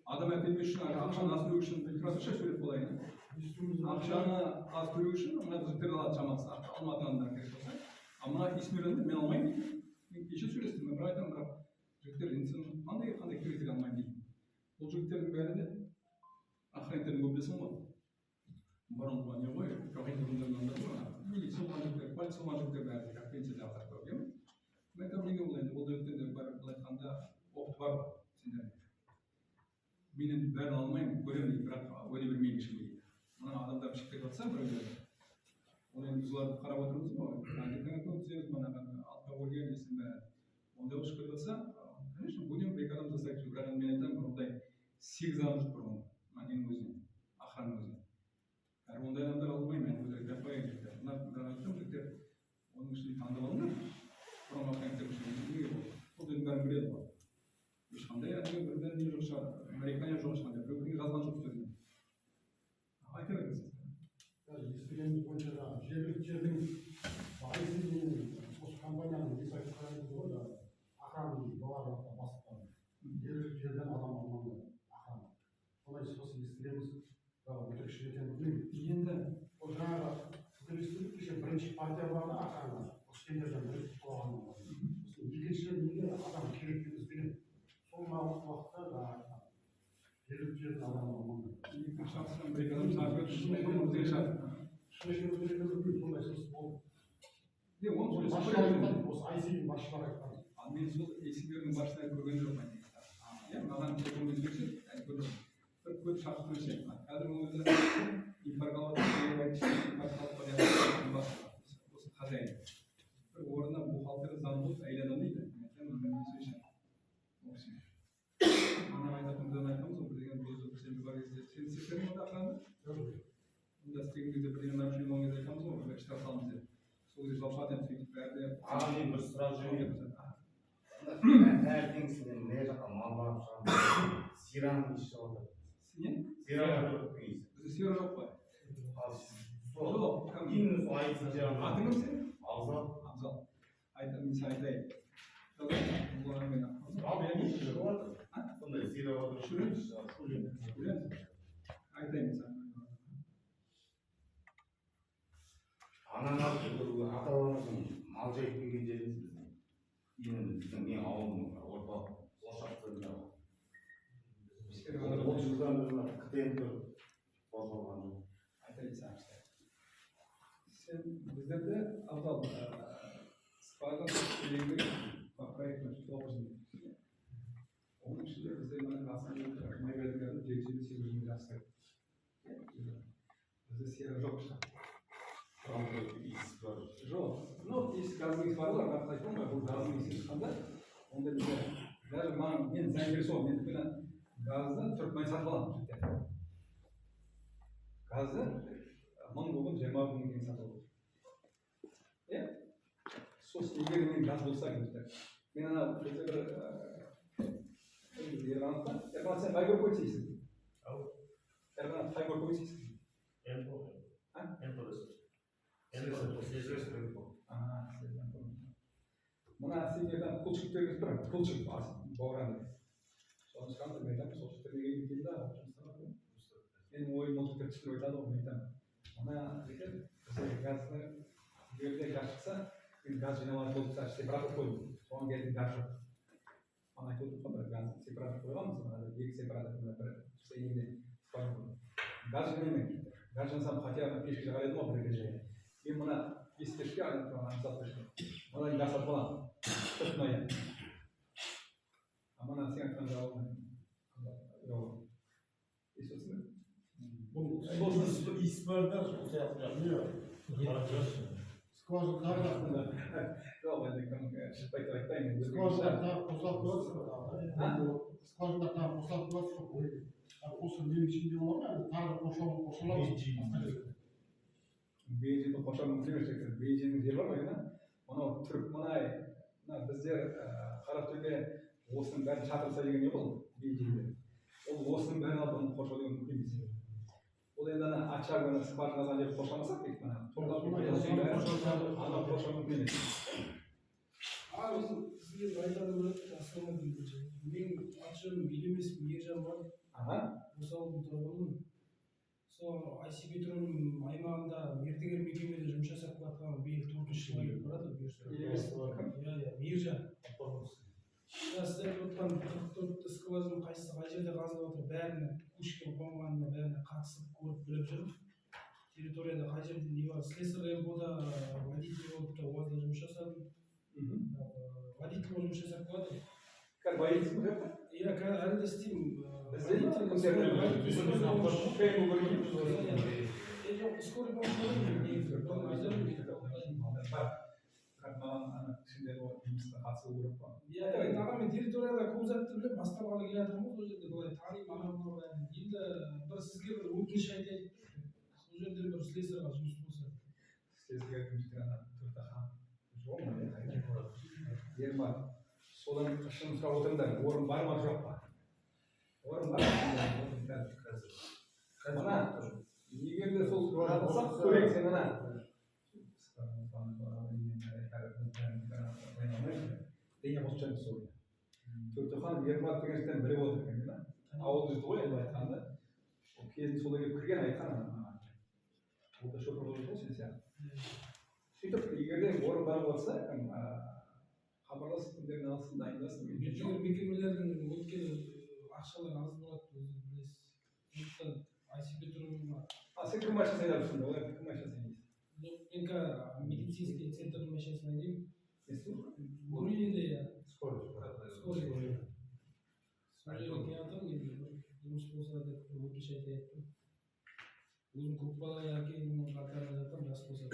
адам әкелмес үшін, ақшаны аз төлеу үшін, тұрасынша сөйлеп болайын. Ақшаны аз төлеу үшін, мына жігіттер алады шамасы, Алматыдан керек болса. А мына Исмерден мен алмаймын дейді. Мен кеше сөйлестім, мен бір айтамын, бірақ жігіттер инсан қандай керектігі алмаймын дейді. Бұл жігіттердің бәрі де охранниктердің көбдесін ғой. Бұрынғы не ғой, охранниктердің милиция болған жігіттер, полиция болған жігіттер бәрі де пенсияда атап көрген. Мен айтамын, неге олай? Ол жігіттерде былай айтқанда опыт бар сендерде. Мен енді бәрін алмаймын, көремін дейді, бірақ уәде бермеймін ешкімге дейді. Мына адамдар шығып кетіп жатса біреулер. Ол енді біз оларды қарап отырмыз ғой. Аңдетаңа түсеміз, мына алкогольге несін бәрі. Ондай шығып кетіп жатса, конечно, будем бір екі адам жасайды. Бірақ мен айтамын, ондай 8 адам жүр бұрын. Менің өзім, охраның өзім. Ондай адамдар алмаймын, мен өзі айтып қояйын жігіттер. Мына айтам жігіттер, оның ішінде таңдап алыңдар. Бұрын охранниктер үшін неге болды? Ол енді бәрін біледі ғой. Ешқандай бірден не жоқ шығар, нарекания жоқ ешқандай, біреудің жазған жоқ сөзін. Айта беріңіз. Естігеніміз бойынша жергілікті жердің осы компанияның не айтқанымыз ғой да, охраның жоғары бастықтары. Жергілікті жерден адам алмады охрана. Солай сосын естігеніміз өтірікші екенін білмеймін. Енді ол жаңағы естідік кеше бірінші партия бар да охрана, осы тендерден бірінші қоғамның бар. Екінші неге адам керек деп іздеген. Сол уақытта жергілікті жердің адамы алмады. Шахсынан бір екі адам шағып өтіп, өздері шағып. Шынымен өтірігіміз сондай сөз болды. Оны осы ICD басшылар айтқан. Мен сол есімдердің басшылары көрген жоқпын. Маған телефон өзгерсе, бір көп шақырып көрсе. Қазір өзі осы хозяин. Бір орнына бухгалтері заң болып, әйел адам дейді. Ана айтатынымыздан айтамыз, ол бірдеген бұзып, сен бар кезде, сен істестерің онда охрана? Онда істеген кезде бірдеген нарушение болған кезде айтамыз ғой, бір штраф аламыз деп. Сол кезде жауап шығады, сөйтіп бәрі. Мен бір сұрақ жөнелтемін. Таңертеңгісінен мына жаққа мал барып шығамын. Сираның иісі шығып отыр. Сенен? Сираның жоқ иісі. Бізде сира жоқ қой. Жоқ. Именно сол айтсын сираның. Атың кім сен? Абзал. Абзал. Мен саған айтайын. Сондай сира отыр. Шулен. Айтайын мен саған. Анаңыз ата-бабамыздың мал жайып келген жеріміз біздің. Енді біздің ең ауылдың орталық ошақтарында. 30 жылдан бері КТМ қорғалған жоқ. Айтайын саған. Сен біздерде Абзал спайдан келеңдегі проектін тоғызын. Оның ішінде бізде майбәділердің 7-8 мың жасты. Бізде сера жоқ шығады. Жоқ, иіс газдың иісі бар ғой, бірақ айтамын ғой, бұл газдың иісі шыққанда, онда бізде, даже маған, мен заңгер сол, мен өйткені газды Түркмай сатып аламын жігіттер. Газды 1000 бүгін 20 күннен кейін сатып аламын. Сосын егер мен газ болса жігіттер, мен ана бізде бір Ерғанатта, сен қай көріп өтсейсің? Ерғанат қай көріп өтсейсің? Мына сендерден пұл шығып бергіз тұрам, пұл шығып бауыран деп. Соны шығамын, мен айтамын, сол жігіттер неге келді да, жұмыстарға. Менің ойым ол жігіттер түсініп айтады ғой, мен айтамын. Мына жігіттер, бізде газды, жерде газ шықса, мен газ жиналатын болса, сепаратор қойдым, соған келетін газ жоқ. Мана айтып отырмын ғой, газ сепаратор қойғанбыз, екі сепаратор, бір соединение газ жинамайды. Газ жинасам, хотя пешке жағар едім ғой, бір жайы. Мен мына бес пешке, мына газ сатып аламын. Tutmayın. Ama nasıl yaptığını da olmayın. Yok. İstiyorsun mu? Bu isparda şey yapıyor. Сквозь Aslında yok ben de kanka şıpayı traktayım. сквозь Бейжіңді қошар мүмкін емес екен. Бейжіңнің жері бар ма енді? Мынау түрік мұнай, мына біздер Қаратөбе осының бәрін шатырса деген не бұл Бейжіңде? Ол осының бәрін алып оны қоршау деген мүмкін емес. Ол енді ана очаганы скважинадан жеп қоршамасақ дейді мына. Ана қоршау мүмкін емес. Сізге айтатын асылым дейінші. Мен атшым елемеспін, ержан бар. Мысалы тұрғынмын. Сол ICB тұрғын аймағында мердігер мекемеде жұмыс жасап жатқан биыл 4-ші жылға келіп барады. Мейіржан. Сіздер айтқан 44 скважина қай жерде қазылып отыр, бәріне пушкин қонғанына бәріне қатысып көріп біліп жүрмін. Территорияда қай жерде не бар, слесарь МБОда водитель болып та УАЗда жұмыс жасадым. Водитель болып жұмыс жасап қалады. Қазір водитель болып жатыр? Иә, қазір әлі де істеймін. Скорый мен территорияда көп затты біліп бастағалы келе жатырмын ғой, сол жерде былай танимын, анау бәрін. Енді бір сізге бір өтініш айтайын. Сол жерде бір слесарьға жұмыс болса. Слесарьға жұмыс содан шын сұрап отырыңдар, орын бар ма жоқ па? Орын бар ма? Мына, егер де сол жатылсақ, көрейік сен ана. Дене қосып сол. Төртіхан Ермат деген жерден біліп отыр екен, ауыл жұрты ғой енді айтқанда. Ол кезінде солай келіп кірген айтқан. Ол да шопыр болып ғой сен сияқты. Сөйтіп, егер де орын бар болса, хабарласып күндерін алсын, дайындасын. Мердігер мекемелердің өткен ақшалар аз болады, өзіңіз білесіз. Сондықтан ICB тұрғынға. Сен кім машина айдап олар кім машина айдайсың? Мен медицинский центрдің машинасын айдаймын. Бурилиде я. Скорость. Сол жерге келатырмын енді жұмыс болса деп өтініш айтайын. Өзім көп балалы әкемнің қатарында жатамын, жас болса.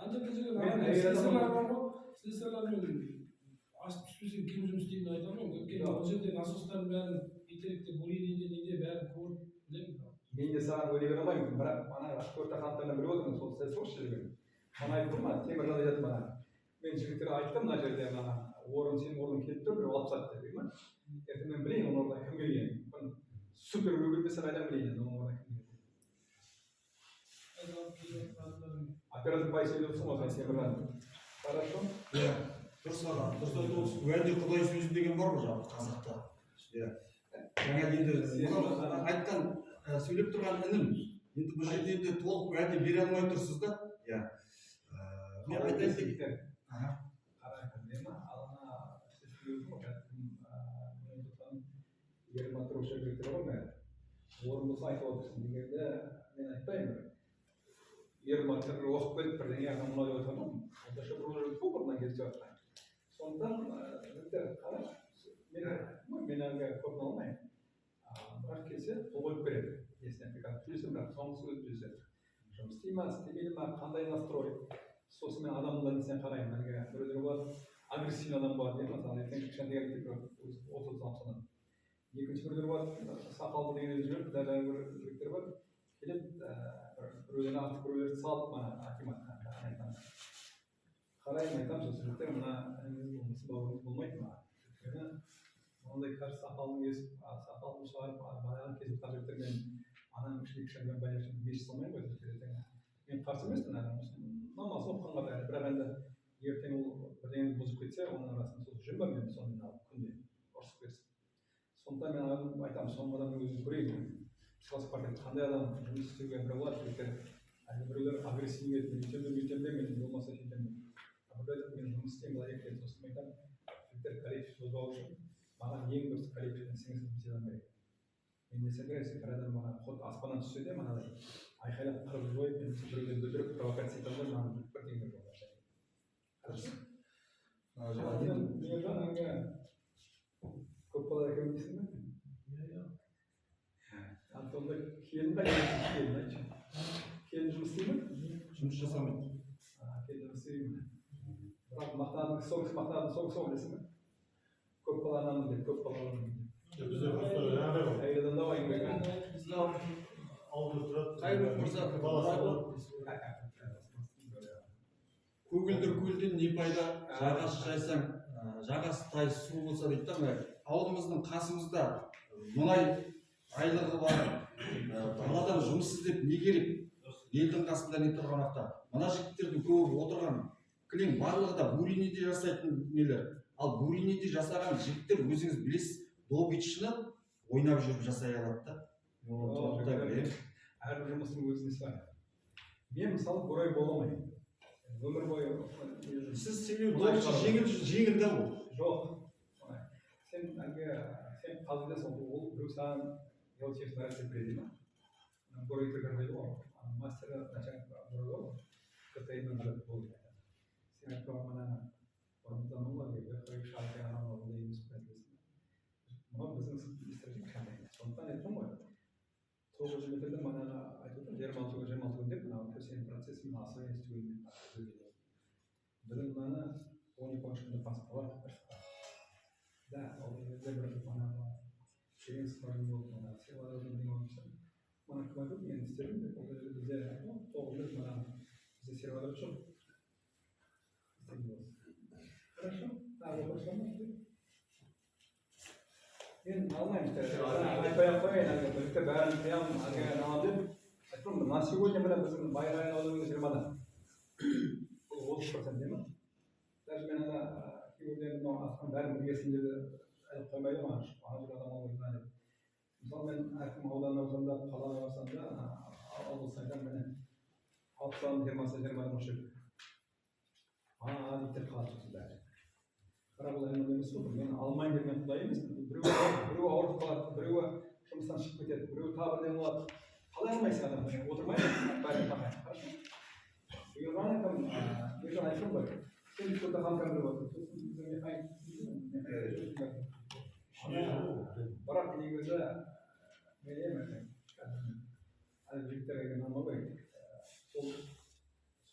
Анда слесарлар бар ғой, слесарлармен асып түспесем кім жұмыс істейтінін айта алмаймын. Өйткені ол жерде насостардың бәрін Петеректе, Бурилиде, неде бәрін көріп білемін. Мен де саған өле бере алмаймын, бірақ ана төртті қанаттарынан біліп отырмын, сол сіз осы жерге. Ана айтып тұрма, темір жол айтады мана. Мен жігіттерге айттым мына жерде мына орын сенің орның келіп тұр, біреу алып тастады деп ма? Ертең мен білейін оның орнына кім келгенін. Супер өгілмесе қайдан білейін оның орнына кім келгенін. Оператор бай сөйлеп тұрсың ғой сен теміржан. Хорошо? Иә. Дұрыс аға, дұрыс айтып отырсыз. Уәде Құдай сөзі деген бар ғой жаңағы қазақта. Иә. Жаңа енді айтқан сөйлеп тұрған інім. Енді бұл жерде енді толық уәде бере алмай тұрсыз да. Иә. Мен айтайын деген. Қараңыз, алына сіз сөйлеудің ғой, Ермат Роша жігіттер ғой мә. Орын болса айтып отырсың. Егерде мен айтпаймын. Ермат оқып келіп бірдеңе ағам мынау деп отырмын. Онда шөп рөлі көп бұрыннан келіп жатқан. Сондықтан жігіттер қараш. Мен әлгі көп алмаймын. Бірақ келсе қол қойып береді. Есіне түзесім бірақ соңғы сөз түзеседі. Жұмыс істей ма, істемейді ма, қандай настрой. Сосын мен адамның несіне қараймын. Әлгі біреулер болады, агрессивный адам болады. Мысалы, ертең кішкентай кезде 30-60-нан. Екінші біреулер болады, сақалды деген жүріп, даже бір жігіттер бар. Келіп, біреулерін артық біреулерді салып, мана акиматқа айтамын. Қараймын, айтамын, сол жігіттер мына болмысы бауырымыз болмайды ма? Ондай қазір сақалын кесіп, сақалын шығарып, баяғын кесіп қажеттер мен ананың кішкене байланышын бес салмаймын ғой. Мен қарсы емеспін намаз оқығанға бәрі, бірақ енді ертең ол бірдеңені бұзып кетсе, оның арасында сол жүн бар мен сонымен алып күнде ұрысып берсін. Сондықтан мен айтамын, соңғы адамның өзін көрейін. Психолог қандай адам жұмыс істеуге бір болады, жігіттер әлгі біреулер агрессивный өйтемде мен болмаса сөйтемін. Біреулер мен жұмыс істеймін, былай екен, сосын айтамын, жігіттер коллектив созбау үшін маған ең дұрыс коллективден сіңісіп сыйлан керек. Мен десем керек, сен бір адам маған ход аспаннан түссе де мынадай айқайлап қырып жойып, біреулерді бүлдіріп провокация етіп маған бірдеңе жоқ. Хорошо. Енді Мейіржан әңге көп бала екен дейсің бе? Антонда келін қай келін айтшы. Келін жұмыс істей ме? жұмыс жасамайды. Келін жұмыс істей ме? Бірақ мақтанып, соң десің бе? Көп бала анамын деп, көп бала анамын деп. Бізде просто жаңағыдай ғой. Әйел адамда ғой еңбегі. Ауылда тұрады. Қайрат мырза, баласы болады. көгілдір көлден не пайда, жағасы жайсаң, жағасы тай су болса дейді да, мына ауылымыздың қасымызда мұнай айлығы бар, даладан жұмыс іздеп не керек? Елдің қасында не тұрған уақытта. Мына жігіттердің көбі отырған кілең барлығы да буриниде жасайтын нелер. Ал буриниде жасаған жігіттер өзіңіз білесіз, добичны ойнап жүріп жасай алады да. Толықтай білемін. Әрбір жұмыстың өз несі бар. Мен мысалы бурай бола алмаймын. Өмір бойы Сіз себебі добичи жеңіл да бұл. жоқ. Сен қазірден ол біреу саған велосипед нәрсе береді ма? Бурай тіркелмейді ғой. Мастері начальник бурай ғой. КТИ-мен біліп болды. Сен айтқан мына бұрындан олар бір шарты анау дейміз білесің. Мынау біздің стратегия қандай. Сондықтан айттым ғой. 900 метрден манағы айтып отыр 26 күн деп мынау көсен процесін асырай істеуін біздің мынаны 12 күнде паспорт бар. Да, ол жерде бір манағы жеңіс құралы болып мына сыйлардың не болса мына кім айтып мен істедім деп ол жерде бізде 9 күн мына бізде серверлер жоқ. Хорошо, тағы бір сұрағыңыз бар? Мен алмаймын. Айтпай ақ қояйын, әлгі бірікті бәрін қиямын, әлгі аламын деп. Айтпаймын, на сегодня мына біздің Байрайын ауданының 20-да. Бұл 30% değil mi? Даже мен ана кейбірден мынау асқан бәрін біргесінде де айтып қоймайды ма? Ана бір адам алып жүрген. Мысалы мен әкім ауданына барсам да, қалаға барсам да, облыс айтам міне 60-дан 20-дан өшіп. Дейді қалып жүрсіз бәрі. Бірақ ол әңгіме емес қой, мен алмайын деген құдай емеспін. Біреуі ауырып қалады, біреуі жұмыстан шығып кетеді, біреуі тағы бірдеңе болады. Қалай алмайсың адам? Отырмайын, бәрін тақайын. Хорошо? Бұйырған айтам, ержан айтам ғой. Сен көтті қанқан бір болады. Бірақ негізі мен емін. Әлі жігіттерге келген анау ғой.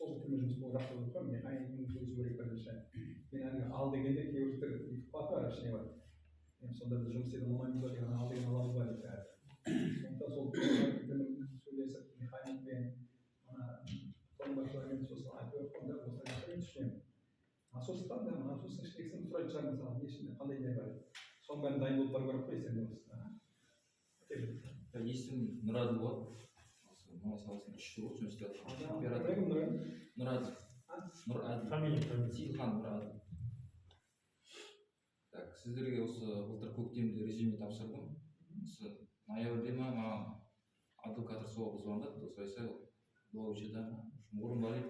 Сол күтіме жұмыс болып жақсы болып қой, мен қайын көзі көрек бірінші. Мен әлгі ал дегенде кейбірліктер үйтіп қалады бар, ішіне бар. Мен сонда біз жұмыс ете алмаймыз ба деген ал деген аламыз ба деп бәрі. Сондықтан сол сөйлесіп, механикпен, соның басшылармен сосын айтып отқанда осылай мен түсінемін. Насостан да, насостың ішіндегісін сұрайтын шығар мысалы, не ішінде қандай не бар. Соның бәрін дайын болып бару керек қой сен осы. Есімім Нұрады болады. Мұнай саласында 3 жыл жұмыс істеп Нұрады. Сейілхан Нұрады. Так, сіздерге осы былтыр көктемде резюме тапсырдым. Осы ноябрьде маған адвокатор соғып звондады, осылайша Добичида орын бар еді.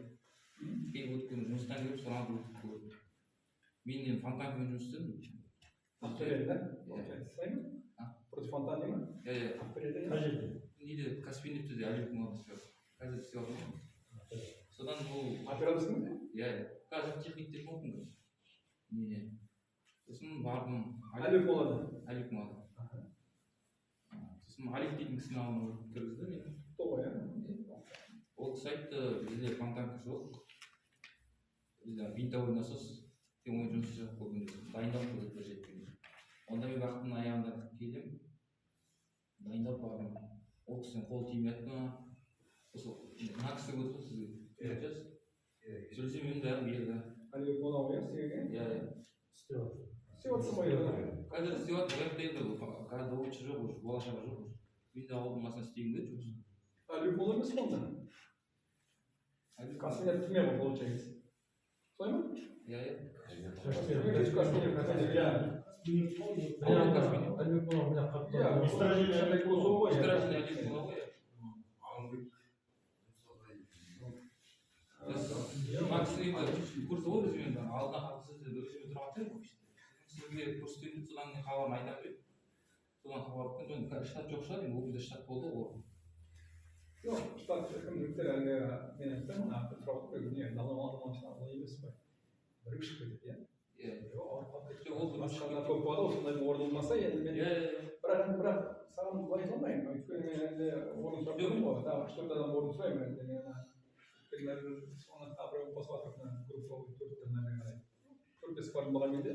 Келіп өткен жұмыстан келіп сұрағанды өтіп көрдім. Мен енді фонтанкамен жұмыс істедім. Ақтөбеде, да? Сайын? Против фонтан değil mi? Ақтөбеде, да? Неде Каспийнефтте де әлеуметтік мамандық қазір істеп жатырмын. Содан бұл Операторсың ба? иә, қазір техниктер болдым ғой. Не? Сосын бардым. Әлеумет болады. Әлеуметтік мамандық. Сосын Алик дейтін кісіні алып кіргізді мені. Сол иә. Ол кісі айтты, бізде фонтанка жоқ. Бізде винтовой насос, тек оны жұмыс жасап қойған дайындап қойдық бір жеткен. Онда мен уақыттың аяғында келдім. Дайындап бардым. Ол кісінің қолы тимейді ма? Осы мына кісі өтіп сізге сөйлесем мен бәрін берді. Әлеумет мынау иә сізге? Иә. Істеп отырсың ғой енді. Қазір істеп жатыр, енді қазір ойыншы жоқ, болашағы жоқ. Мен де ауылдың басында істеймін деп жұмыс. Әлеумет бола емес қой онда. Каспийнефть кімге ғой получается? Солай ма? Иә. Максим курсы ғой біз алдына сізді өзіме тұрған ғой. Сізге курс өтіп содан хабарын айта береді. Содан хабар өткен штат жоқ шығар, енді ол кезде штат болды ғой. Жоқ, штат кімдіктер әлгі мен айттым, нақты тұрады ғой, не, даламалшылар олай емес қой. бірігіп шығып кетеді, иә. Иә. Ауырып қалып кетеді. Жоқ, ол дұрыс. Басқалар көп болады, осындай орын болмаса, енді мен бірақ саған былай айта алмаймын. Өйткені мен енді орын сұрап тұрмын ғой. Тағы 3-4 адам орын сұраймын енді. Мен соны біреуін қосып жатырмын мына группаға 4-5 бар болған кезде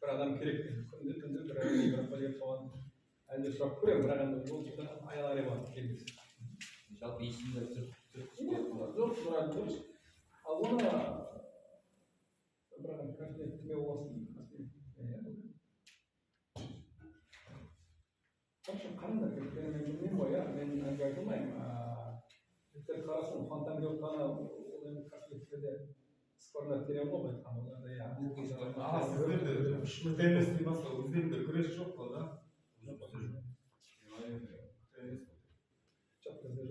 бір адам керек күнде бір келіп соған әлде сұрап көремін, бірақ енді ол жерде аяқ бар келмес. Жалпы есімді Жоқ, дұрыс. Ал оны бірақ картина кіме болсын. Қараңдар, мен білмеймін ғой, мен әлгі айта алмаймын. Жігіттер қарасын, фонтан келіп қана ол енді картинктерде скорына терең ғой айтқан ол енді сіздерде шымкентте басқа өздерінде күрес жоқ қой да? жоқ бізде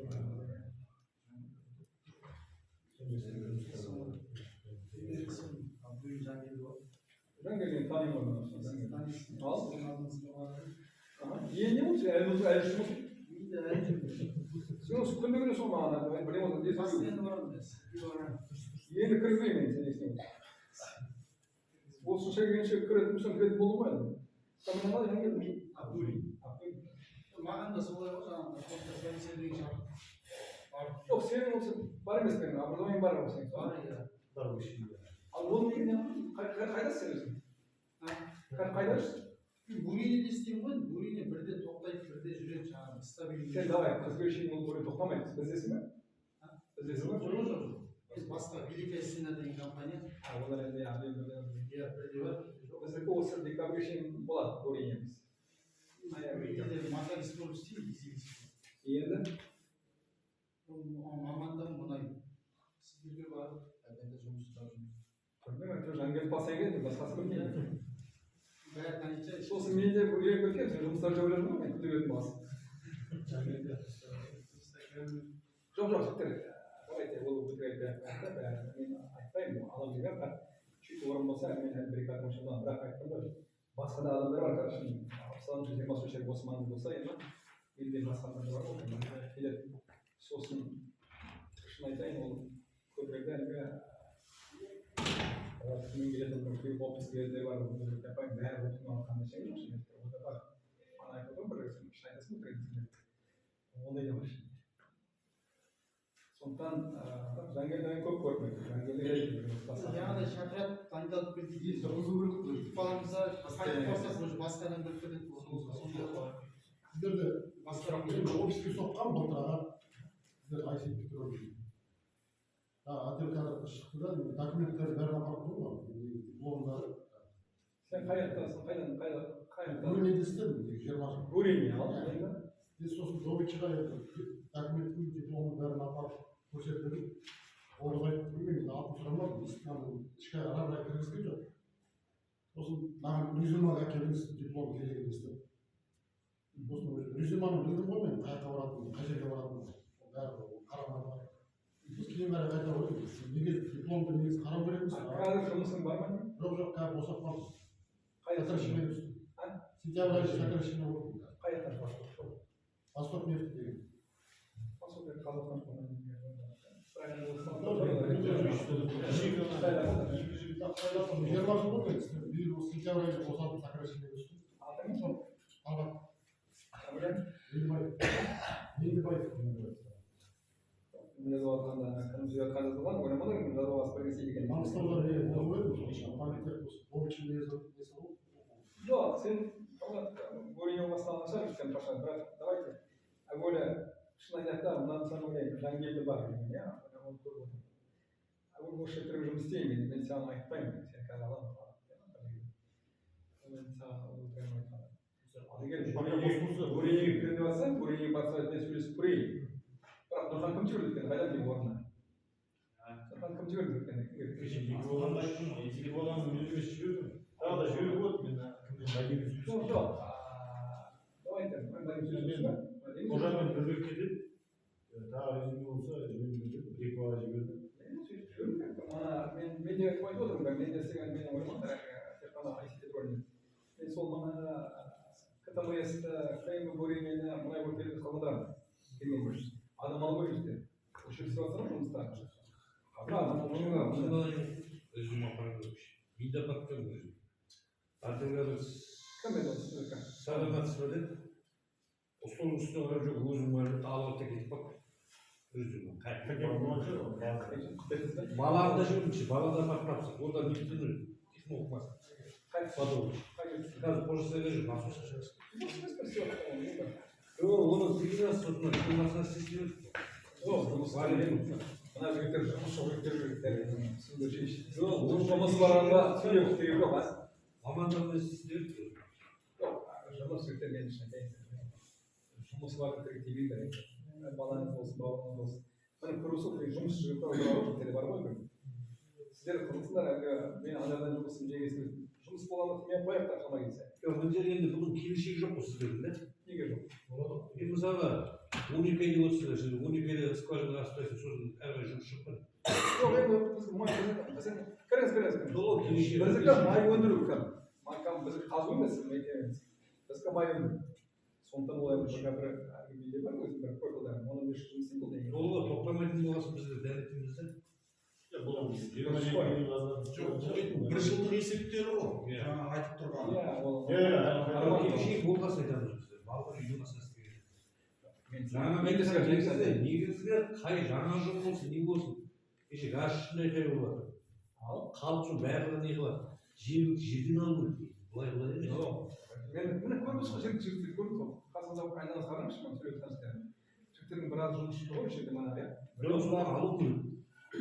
жоқ. Жангелдин танимын. Ал? Енді не болды? Әлі жұмыс? Сен осы күнде күні сол маған білем отыр дейсің. Енді кірмеймін сен есіне. Осынша келгенше кіретін болды ма енді? Сен қалай Жангелдин? Абдулин. Маған да солай ғой жаңағы комиссия деген шақырды. Жоқ, сенің осы бар емес пе? Образованиең бар ғой сенің? Бар ғой. Ал оны неге қайда сен өзің? Қайда жүрсің? Бурине істеймін ғой, Бурине бірде тоқтайды, бірде жүреді жаңағы стабильный. Сен давай, қызбе үшін ол Бурин тоқтамайды. Біздесің бе? Біздесің бе? Жоқ. Басқа Великая Стена деген компания. Олар енді Иә, бірде бар. біздікі осы декабрь үшін болады Буринеміз. Бурине макалист болып істеймін, Енді? мамандығым мұнай. Сіздерге барып, қайда жұмыс жасап жүрмін. Білмеймін, Жангелдин басқа келді, басқасы білмейді. Бәрі таниды. Сосын мен де үйреніп кеткенмін, сен жұмыстар жүріп жүрмін ғой, мен күтіп едім басын. Жоқ, жігіттер, давайте ол өтірік мен айтпаймын, адам деген бірақ чуть орын болса, мен бір-екі адам шамдан бірақ айттым ғой. Басқа да адамдар бар, короче, 20-23 осы маңызды болса, енді менде басқа адамдар бар ғой, келеді. Сосын шын айтайын, ол көбірек әлгі мен келетін бір күйіп опыскерлер бар, бәрі оқымаған қандай шай жоқ, онда бар. Ана айтып отырмын, бір шын айтасың ба, ондай да бар. Сондықтан Жангелдин көп көрмейді. Жаңағыдай шақырады, таңдалып келді дейді. Баламызда басқа адам біліп кетеді. Сіздерде офиске соққан былтыр аға сіздер ICT бітіріп отдел кадрға шықты да документтерді бәрін апарып қойдың ғой блогындары. Сен қайдасың? Қайда? Бурине істедім 20 жыл. Бурине ал енді. Мен сосын добытчыға документтің дипломын бәрін апарып көрсетіп ол айтып білмеймін, атын сұрамадым, ішке қарап кіргізген жоқ. Сосын маған резюмеға әкеліңіз диплом керек десті. Сосын резюмені білдім ғой мен, қай жаққа баратынымды, қай жерге баратынымды, бәрі қарамай бар. Біз кейін бәрі қайта ойлаймыз. Неге дипломды негізі қарау керекпіз? Қазір жұмысың бар ма? Жоқ, қазір босап қалдым. Қайда? Сокращение өстім. Сентябрь айында сокращение болдым. Қайда? Восток нефть деген. Восток нефть Қазақстан жиырма жыл болды биыл осы сентябрь айында босатып сокращение өстім. Атың сол? Талғат. Меңдібаев. Мен жазыватқанда кім жазыватқан жазылған ойламадың мен жазылғасы бір кесе екен. Маңғыстауда мен болып едім политех болмышы несі ғой. Жоқ, сен Бурине басталған шығар өткен паша, бірақ давайте әуелі шын айтайық та мынаны сен ойлаймын Жангелдин бар деймін, иә, оны көріп отырмын. Әуелі осы жерде жұмыс істеймін, мен саған айтпаймын, сен қазір аламын. Мен саған өтірік айтпаймын. Егер Буринеге кіре деп жатсаң, Буринеге подсказать сөйлесіп көрейін. Бірақ Нұрхан кім жіберді екен, қайдан дейін орнына? Нұрхан кім жіберді екен? болғанды айттым ғой, есеге болғанды өзіме жібердім. Тағы да жіберіп отыр, мен Жоқ, давайте, қожамен бірге кетеді. Тағы резюме болса, бір-екі бала жібердім. Мен де айтып отырмын, мен де істеген менің ойым тек қана ICT рөлінде. Мен сол мана КТМС-ті, КМ Буринені мұнай өртелерді қалдырамын. Келген көрші. Адам алып өйізді. Өшіріп істеп жатсам жұмыста. Видео подписываю. Артыңда Кім еді осы кім? сәлеметсіз бе деп. Ұстың үстіне қарап жүр, өзім барып алып та кетіп қалып. Өзім баламда жүрмінші, балада бақылапсың. Одан не бітірмін? Техно оқымасың. Подумай. Қазір пожастайда жүр, насос ашасың. Оны сыйынасы сотына, қылмасына істесін. Мына жігіттер жұмыс жоқ жігіттер. Жұмысы бар адамға сөйлеу керек жоқ. Мамандығына істесін. Жоқ, жұмыс жігіттерге ешқандай жұмысы бар жігіттерге тиген керек. Балаңыз болсын, бауырыңыз болсын. Міне көрісу жұмыс жігіттер бар ғой. Сіздер қылсыңдар, әлгі мен анадан жұмысым жегесін жұмыс бола ма мен қояқтар шама келсе. Бұл жерде енді бұның келешегі жоқ қой сіздердің да? Неге жоқ? Мен мысалы 12 айда отырсыздар, сіз 12 айда скважина астайсыз, сосын әрбір жұмыс шықпын. Жоқ, енді біз май кіріңіз. Сол келешегі. Біздікі май өндіру кім? Май біздікі қазу емес, біздікі май өндіру. Сондықтан олар бір әлгі бар өзім бір көпілдар, оның бес жұмыс істейді деген. Жолға тоқтамайтын болғасын біздер дәлетімізді. бір жылдық есептері ғой. Жаңа айтып тұрған. Келешегі болғасын айтамыз біздер. Балдар үйдің қасына істеген. Жаңа негізгі қай жаңа жол болсын, не болсын. Кеше газ ішінде қай болады. Халық үшін барлығы не қылады. Жерден алу керек. Былай емес. Міне көрдіңіз ғой, жігіттер көрдіңіз ғой. Қасыңызда айналаңыз қараңызшы, мен сөйлеп таныстырайын. Жігіттердің біраз жұмысы тұр ғой, жерде мана иә. Солар алу керек.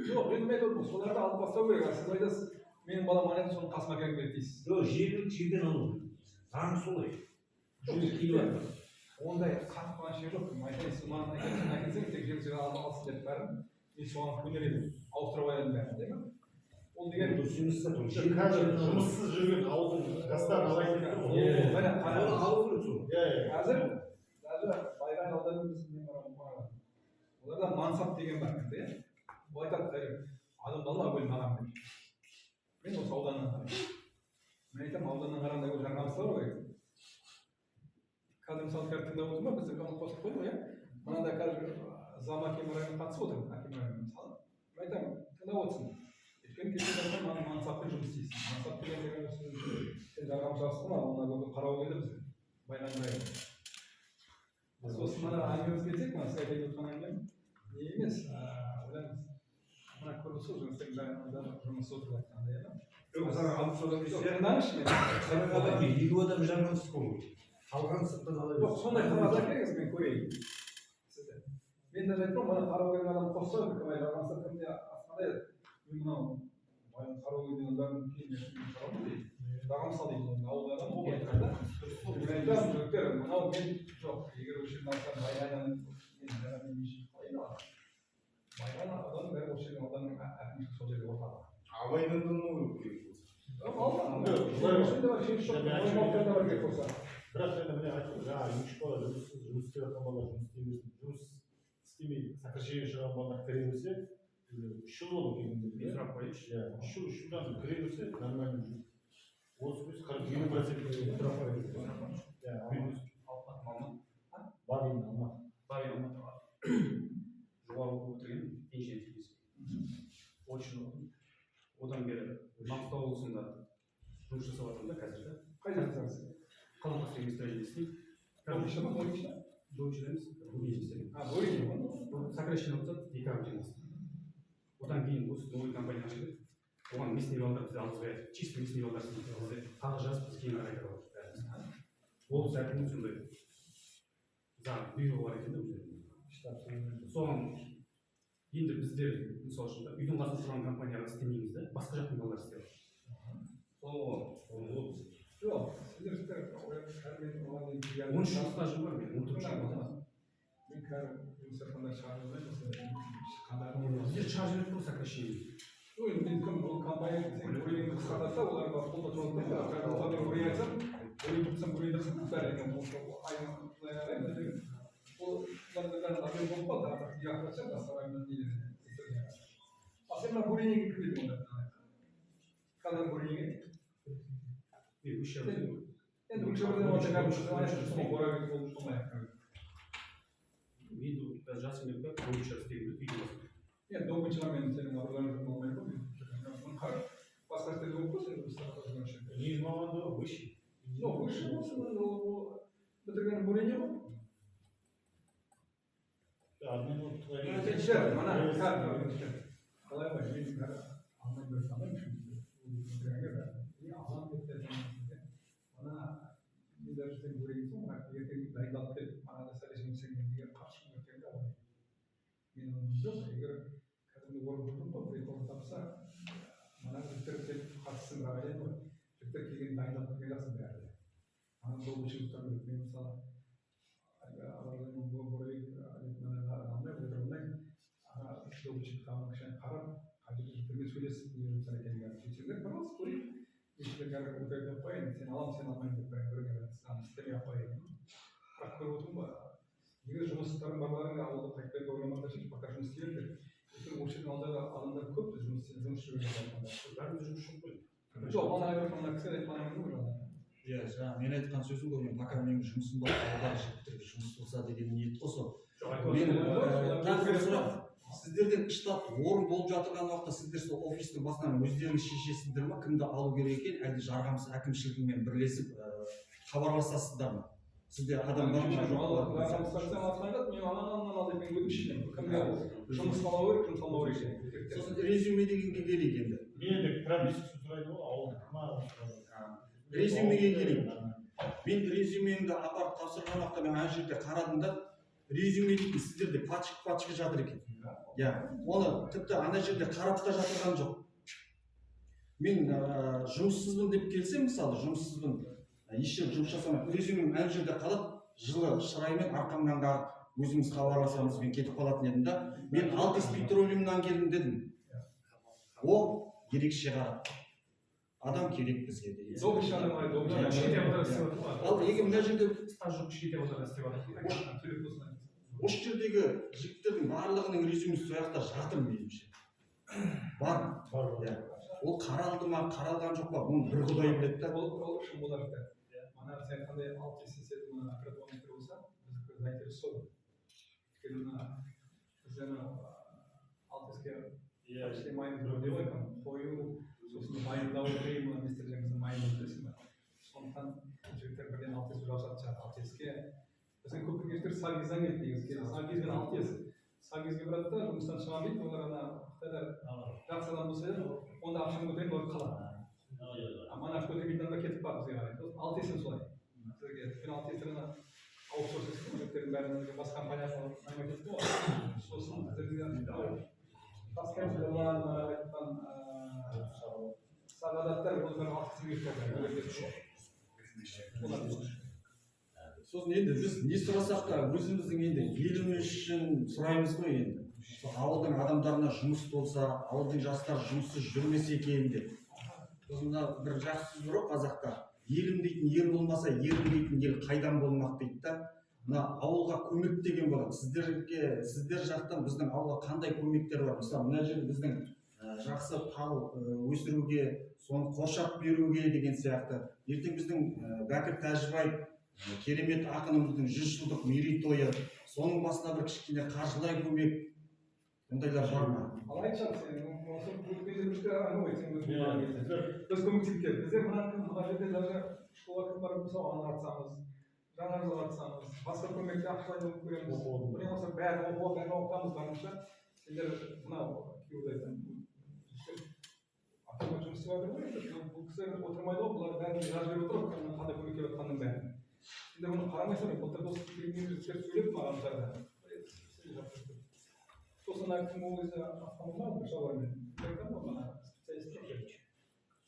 Жоқ, енді мен айтып соларды алып тастау керек. Сіз айтасыз, менің балам ана соның қасыма келіп келді дейсіз. Жоқ, жерден алу керек. Заң солай. Жүз келіп жатыр. Ондай қатып қалған шек жоқ. Айтайын, сіз маған әкелсең, тек жер алсын деп бәрін. Мен соған көнер едім. Ауыстырып аядым бәрін, değil mi? Ол деген дұрыс емес та. жұмыссыз жүрген ауылдың жастарын алайын деп тұр ғой. міне қараңыз. Алу керек соны. Қазір даже Байран ауданымыздың оларда мансап деген бар иә. Ол айтады, адамды алла бөліп маған бер. Мен осы ауданнан қараймын. Мен айтамын, ауданнан қарағанда ол жарнамасы бар ғой. Қазір мысалы тыңдап отырмын ба, бізді қанат қосып қойдық иә. Мынада қазір зам әкем районына қатысып отырмын, әкем районына мысалы. Мен айтамын, тыңдап отырсын. Өйткені кеше мансаппен жұмыс істейсің. Мансап деген сен жарнама жасқың ал, оны қарау келді бізге. Байран районы. Сосын мына әңгімемізге келсек, мына сіз айтып отырған әңгімем не емес, ойлаңыз. Мына көрінісі жұмыстың жаңағы жұмыс отырып жатқанда иә. Мысалы алып содан Тыңдаңызшы мені. елу адам жарнамасы қою. Қалған сырттан ала Жоқ, сондай қағаз әкеліңіз, мен көрейін. Сізді. Мен даже айтып мына қарау келген адам қосса, кім жарнамасы кімде астында еді. Мен мынау байын қарау келген адамдардың кейінге қарау дейді. Рағамсал дейді, ауылда адам ғой айтқанда. Мен айтамын, жігіттер, мынау мен жоқ, егер осы жерден алсам Байраннан мен жаңа мен неше қалайын аламын. Байран ауданның бәрі осы жерден ауданның әкімшілігі сол жерде ортада. Абайдан даму керек болса. Бірақ енді міне айттым, жаңағы үш бала жұмыс істеп жатқан балалар жұмыс істемей сокращение шығарған балалар кіре берсе, 3 жыл болды келгенде. сұрақ қояйыншы. 3 жылдан кіре берсе, нормально 30-40% тұрақ қояды. Бар енді Алматы. жоғары оқу бітірген инженер технисі. Очень одан бері Маңғыстау облысында жұмыс жасап жатырмын да қазір. Қайда жасаңыз? Қаламқас деген строитель істеймін. Доучиль емес, бөлімде істедім. Сокращение болып жатады, 2 август. Одан кейін осы новый компания ашылды. Оған местный балдар бізде алғызбай, чисто местный балдар бізде қағаз жазып біз кейін қарай қарап. Облыс әкімінің сондай заң бұйрығы бар екен да. Соған енді біздер мысалы үшін үйдің қасында тұрған компанияға істемейміз да, басқа жақтың балдар істейді. Жоқ, сіздер 13 жыл стажым бар менің, 14 жыл бар. Мен қазір жұмыс жасағанда Біздер шығарып жіберіп тұр сокращение. Мен бұл компания көрейінді қысқартатса, оларға қолда тұрғанда қазір көрей айтсам, көрейін тұрсам көрейінді қысқартар екен. Ол адам болып қалды, яқтырса басқаларынан нелері. Ал сен мына көрейінге кірмедің онда. Қазір көрейінге. Енді өлшеуірден Мен жасым деп доучиль істеген үйде басқа. Енді доучилар мен сенің аруларың болмайды ғой. Басқа басқа жерде болып қойса енді Негізі мамандығы выше. ну выше болсын ол бітірген более ғой Отвечаю, она қалай ма мен алмай бере салмаймын и алам деп те ана мен даже сен көрейінсің ертең дайындалып келіп манада сәлесін өтсең егер қарсы ертең де мен оны жоқ егер кәдімгі орын тұрдым ғой прикол тапса мана жігіттер келіп қатыссын бірақ айтайын ғой жігіттер келген дайындалып келген жақсы бәрі де ана сол училищтар мен мысалы қарап жігіттермен сөйлесіп мысалы екен сөйтсеңдер пожалуйста көрейік ешкімге өтірік деп қояйын сен аламын сен алмаймын деп қояйын істемей ақ қояйын бірақ көріп отырмын ба егер жұмыстарың барларың ауылда қайтпай программада жүріп пока жұмыс істей беріңдер өйткені осы жердің алдағы адамдар көп біз жұмыс жүргізіп Бәріміз жұмыс жоқ қой. жоқ ана айтқан кісі айтқан ғой Иә, жаңа мен айтқан сөзім ғой, мен пока менің жұмысым бар, алдағы жігіттерге жұмыс болса деген ниет қой сол. Мен тағы бір сұрақ, сіздерден штат орын болып жатырған уақытта сіздер сол офистің басынан өздеріңіз шешесіздер ма, кімді алу керек екен, әлде жарғамсыз әкімшілігімен бірлесіп хабарласасыздар ма? Сізде адам бар ма? Сосын резюме дегенге келейік енді. Мен де пропискасын сұрайды ғой, ауылда. Резюмеге келейік. Мен резюмеңді апарып тапсырған уақытта мен ана жерде қарадым да, резюме дейтін сіздерде пачка жатыр екен. Иә, оны тіпті ана жерде қарап та жатырған жоқ. Мен жұмыссызбын деп келсем, мысалы, жұмыссызбын, ешкім жұмыс жасамайды. Резюмем ана жерде қалады, жылы шыраймен арқамнан қағып өзіміз хабарласамыз мен кетіп қалатын едім да. Мен Алтис Петролиумнан келдім дедім. О, ерекше қарап. Адам керек бізге дейді. Ал егер мына жерде осы жердегі жігіттердің барлығының резюмесі сол жақта жатыр меніңше. Бар. Ол қаралды ма, қаралған жоқ па, оны бір құдай біледі да. Ол шын болар да. Мана сен қандай алты есеседі мына оператор болса, біздікі заинтересован. Өйткені біз алты еске почти майын бір деп айтам, қою сосын майындау крем мистер жаңағы майын білесің ба сондықтан жігіттер бірден алты еске жасап жатыр алты еске біздің көп жігіттер сагиздан келді негізі сагиз бен алты ес сагизге барады да жұмыстан шығамын дейді олар ана қытайлар жақсы адам болса онда ақшаны көтеріп олар қалады мана көтермейтін адамдар кетіп барады бізге қарай алты есен солай сіздерге өйткені алты есен ана аутсорс жігіттердің бәрін басқа компанияға наймай кетті ғой сосын сіздерге таскентерлер айтқан сағадаттар олар сосын енді біз не сұрасақ та өзіміздің енді еліміз үшін сұраймыз ғой енді. Ауылдың адамдарына жұмыс болса, ауылдың жастары жұмыссыз жүрмесе екен деп. Сосын бір жақсы сөз бар қазақта. Елім дейтін ел болмаса, елім дейтін ел қайдан болмақ дейді да. Мына ауылға көмек деген болады. Сіздер жақтан біздің ауылға қандай көмектер бар? Мысалы, мына жерде біздің жақсы тал өсіруге, соны қоршап беруге деген сияқты. Ертең біздің Бәкір Тәжібаев керемет ақынымыздың 100 жылдық мерейтойы, соның басына бір кішкене қаржылай көмек, ондайлар бар ма? Алайша, осы біз көмектесіп біздер мына жерде даже школаға барып мысалы аңғартсаңыз, жаңа атсаңыз, басқа көмекте ақшалай көреміз. Бұны болса бәрін оқытамыз барынша. Сендер мынау күйеуді айтам. Атама жұмыс істеп жатыр ғой. Бұл кісілер отырмайды ғой, бұлар бәрін жазып беріп отыр, қандай көмек келіп жатқанның бәрін. Сендер бұны қарамайсыңдар, былтыр осы жігіттер сөйлеп мағандарда. Сосын кім ол кезде автомобиль бір шалармен. Айтам ғой, мына специалистер.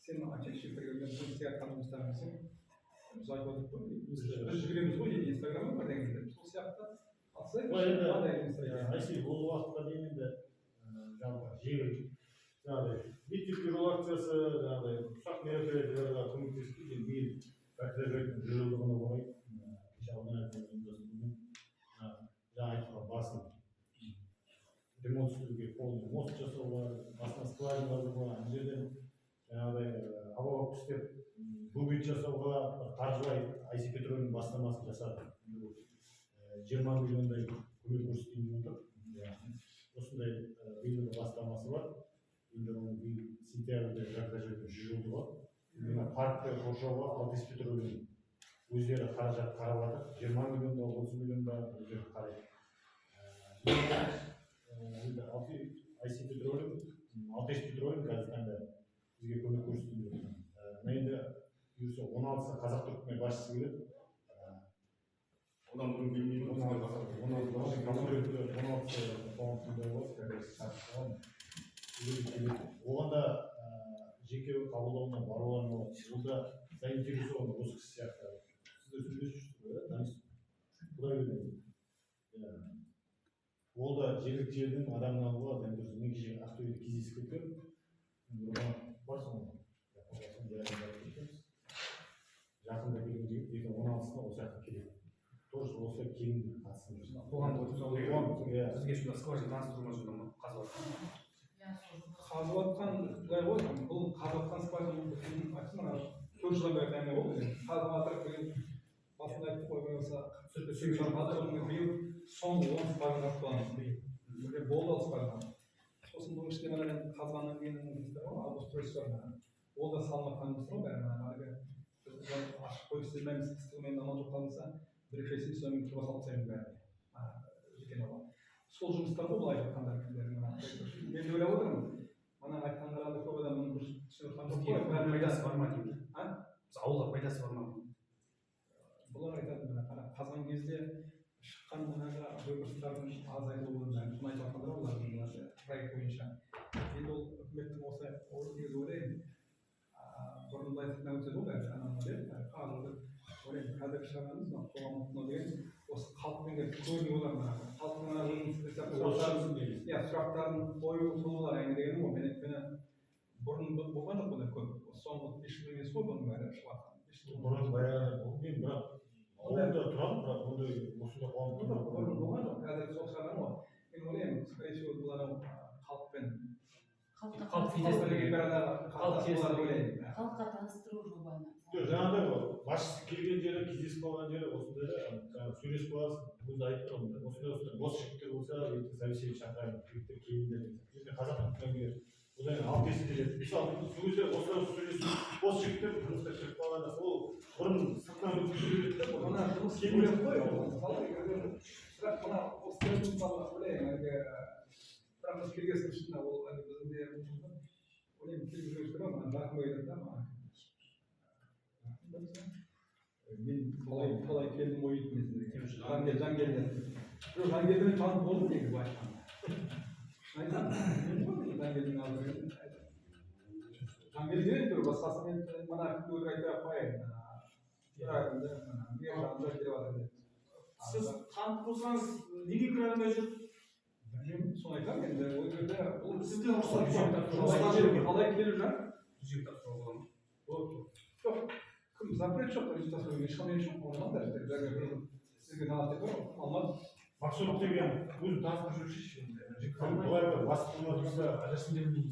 Сен ачекшілерге жұмыс істеп жатқан жұмыстарың сен біз айтып отырып қой. Біз жүгіреміз ғой дейді Инстаграмға бірдеңе деп. Сол сияқты Айси бұл уақытқа дейін енді жаңағы жеңіл жаңағыдай мектепке жол акциясы жаңағыдай ұсақ мероприятияларға көмектесіп биыл Бәкірбектің 100 жылдығына орай жаңа айтқан басын ремонт істеуге полный мост жасауға басына скважина жазуға ана жерден жаңағыдай ауа күштеп бөгет жасауға қаржылай Айси Петролиум бастамасын жасады. 20 миллиондай көмек көрсетейін деп отыр. Осындай биылғы бастамасы бар. енді оның сентябрьде жағдай жүрген 100 жылдығы бар. Мына паркті қоршауға 6 петровның өздері қаражат қарап жатыр. 20 миллион да 30 миллион да өздері қарайды. Енді IC Petroleum, 6 Petroleum қазір таңда бізге көмек көрсетіп жатыр. Мына енді бұйырса 16 қазақ түрікмен басшысы келеді. Одан бұрын келмейді. 16 оған да жеке қабылдауына баруларына болады. Ол да заинтересован осы кісі сияқты. Сіздер сөйлесіп жүрсіздер ғой, танисыз. Құдай біледі. Ол да жергілікті жерден адамнан болады. Енді мен кеше Ақтөбеде кездесіп кеткен. Барсың ғой. Жақында келген жігіт 2016-сында осы жаққа келеді. Тоже осы келінге қатысып жүрсін. Бізге шында скважина таныстырма жөнінде қазып қазыватқан былай ғой, бұл қазыватқан скважина айтсын, 4 жылдан бері әңгіме болды. Қазып жатырық биыл басында айттық қой, болса биыл соңғы 10 скважина қуамыз биыл. Болды ол скважина. Сосын бұл іште мына қазғаннан кейін министр ғой, обустройство. Ол да салыныватқан министр ғой, бәрі әлгі ашық қойып істемейміз, істеумен амал жоқ қалмаса, бір-екі есе соның тура салып тастаймыз бәріне. Жекен оған. Сол жұмыстар ғой бұл айтып жатқандар. Мен де ойлап отырмын. Мана айтқандарда көп адамның дұрыс түсініп пайдасы бар ма деймін. Ауылға пайдасы бар ма? Бұлар айтады, қазған кезде шыққан манағы выбростардың азайтылуын соны айтып жатқандар олардың проект бойынша. Енді ол үкіметтің осы негізі ойлаймын. Бұрын былай айтқанда өтеді ғой, қазір шығарамыз, қоғамдық деген осы халықпен көбіне олар халықтың сұрақтарын қою солар дегенім ғой. Мені бұрын болған жоқ бұндай көп. Соңғы 5 жыл емес қой бұның бәрі шығып жатқан. Бұрын баяғыда болған, бірақ ауылда тұрады, бірақ ондай осындай қоғамда бұрын болған жоқ. Қазір сол шығарған ғой. Мен ойлаймын, скорее всего, бұл анау халықпен халыққа таныстыру жобаны. Жаңағыдай ғой, басшысы келген жері, кездесіп қалған жері осындай да сөйлесіп қаласың, өзі айтып тұрмын да, осындай бос жігіттер болса, совещание шақырайын, жігіттер келіңдер деп. Бізде қазақ түрікменге одан 6 есе келеді. Мысалы, сол кезде осылай сөйлесіп, бос жігіттер жұмысқа шығып қалғанда, ол бұрын сыртынан өткізіп жүреді. Мына жұмыс келмейді ғой, мысалы, бірақ мына осы мысалы ойлаймын, бірақ біз келген шында ол біздің де ойлаймын келіп жүргіздер ма, мына жақын ойдым да маған. Мен қалай келдім ойып мен Жангелді. Жангелдіні танып болдым негізі былай айтқанда. Жангелдінің алдында Жангелді деген түр басқасы мен мына өтірік айтпай ақ қояйын. Бір айында мен жанымда келіп жатыр деп. Сіз танып болсаңыз неге кіре алмай жүр? Білмеймін, соны айтамын енді ол жерде бұл сізде рұқсат қалай келіп жатыр? Жүзек тапсыру бола ма? Жоқ. Кім запрет жоқ, ешқандай жоқ. Орнынан да сізге талап етіп тұр, алмады. Мақсұлық деген өзін таныстырып жүрші. Бұлай бір басып тұрса, адресін бермейді.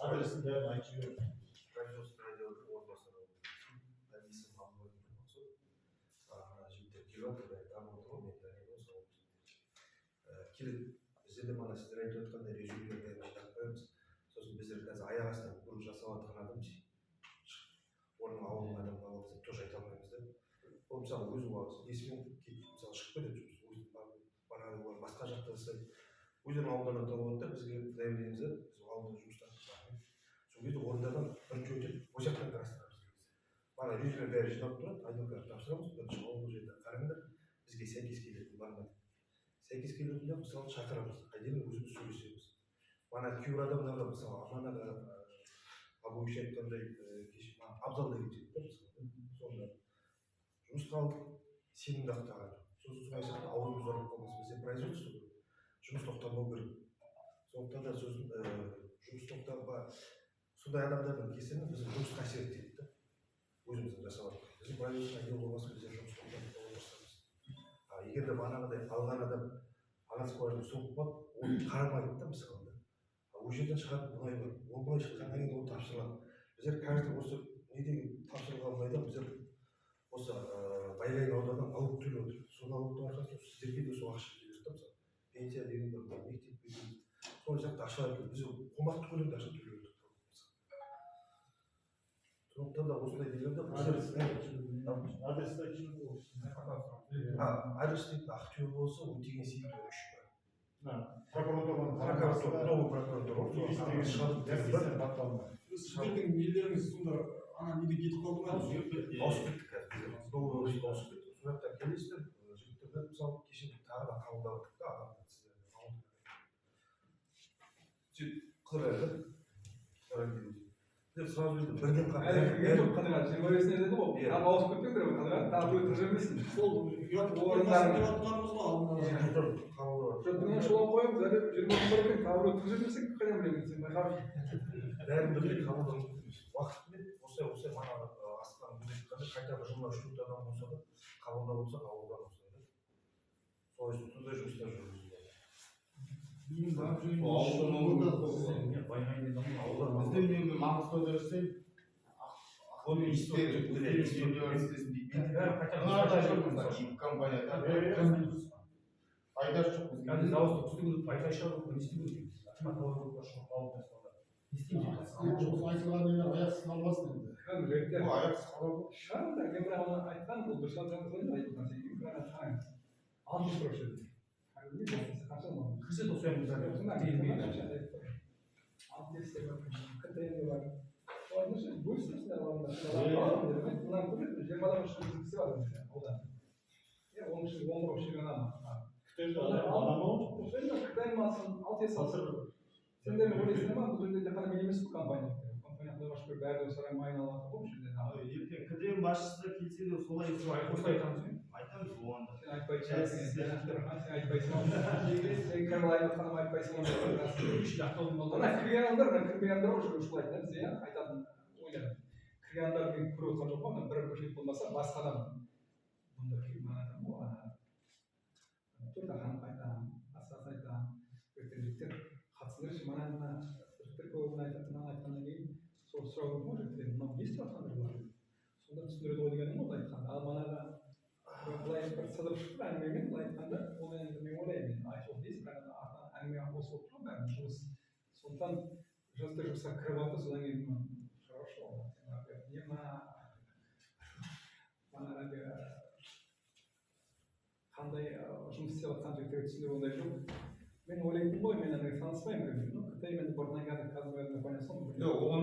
Адресін бәрін айтып жібереді. Бізде де мана сіздер айтып жатқандай резюмелерді жинап қоямыз. Сосын біздер қазір аяқ астынан групп жасап жатқан адам оның ауылының адамын аламыз деп тоже айта алмаймыз да. Ол мысалы өзі есімен кетіп мысалы шығып кетеді жұмыс, барады олар басқа жақта жасайды. Өздерінің ауылдарынан тауып да бізге заявлениеміз да, біз ауылда жұмыстар жасаймыз. Сол кезде орындардан бірінші өтеді, осы жақтан қарастырамыз. Мана резюме бәрі жинап тұрады, айналып тапсырамыз, бірінші ауылдық жерде қараңдар, бізге сәйкес келетін бар ма? Сәйкес келетінде мысалы шақырамыз, қайден өзіміз сөйлесеміз. Мана кейбір адамдарға мысалы аманада абуиш айтқандай абзал деген жігіт та сонда жұмысқа алдық, сенімді ақтаған. Сосын сұрайсың, ауылымыз ұрып қалмас, бізде производство ғой, жұмыс тоқтамау керек. Сондықтан да сосын жұмыс тоқтауға сондай адамдардың кесірінен біздің жұмысқа әсер етеді да, өзіміздің жасап жатқан. Біздің производство ел болмаса біздер жұмыс тоқтатып отырсамыз. Егер де манағыдай алған адам ағаш скважина соғып қалып, оны қарамайды да мысалы. Ол жерден шығатын мұнай бар, ол мұнай шыққаннан кейін оны тапсырылады. Біздер каждый осы недегі тапсырылған мұнайдан біздер осы Байлайын ауданынан налог төлеп отыр. Сол налогтың арқасында сіздерге де сол ақша келеді да мысалы. Пенсия деген бір мектеп деген сол жақта ақша келеді. Біз қомақты көлемде ақша төлеп отыр. сондықтан да осындай дегенде Адресті адрес дейді ақтөбе болса өтеген сейітов 3 прокуратура новый прокуратура сіздердің нелеріңіз сонда ана неде кетіп қалды ма ауысып кетті қазір новый офиске ауысып кетті сол жақта келесіздер жігіттерді мысалы кеше тағы да қабылдап отырдық та адамдар сөйтіп қыдырады сразу бірден сол ұят орындарыңыз ғой бәрін бірден қабылдау уақытымен осылай манағы асқан қайта бір жылына 3-4 адам болса да қабылдап отырса қабылдап осылай сондай жұмыстар жүргізіледі. бізде маңғыстауда жүрсе пайдасы жоқ бізге зауытты күзде пайда шығарып не істеу керек айтылған нелер аяқсыз қалмасын енді аяқсыз қалады Сендер ойлайсыңдар ма бұл жерде ғана мен емес қой компания құдай шүкір бәрі сарайым айналады ғой бұл жерде ертең кдм басшысы келсе де солай осылай айтамыз айтамыз оған да сен айтпайсың Каролайна ханым айтпайсың ана кірген адамдар кірмеген адамдар уже ушылайды да бізде айтатын ойлар кірген адамдарды мен көріп отырған жоқпын бір жігіт болмаса басқа адам бұнда келген адам ғой төртахан айтамын басқасын айтамын ертең жігіттер қатысыңдаршы мына жігіттер көбін айтады мынаны айтқаннан кейін сол сұрау керек ма жігіттер мынау не істеп жатқандар бұлар сонда түсіндіреді ғой дегенім ғой айтқанда ал манағы былай бір сыдырып шықты әңгімемен былай айтқанда ол енді мен ойлаймын енді айтып дейсіз бірақ әңгіме қосылып тұр ғой бәрі жұмыс сондықтан жігіттер жұмысқа кіріп алды содан кейін хорошо не манағы қандай жұмыс істеп жатқан жігіттерге түсіндіру ондай жоқ мен ойлайтын ғой мен андай таныспаймын ну қытай мен бұрыннан қазір понесом жоқ оған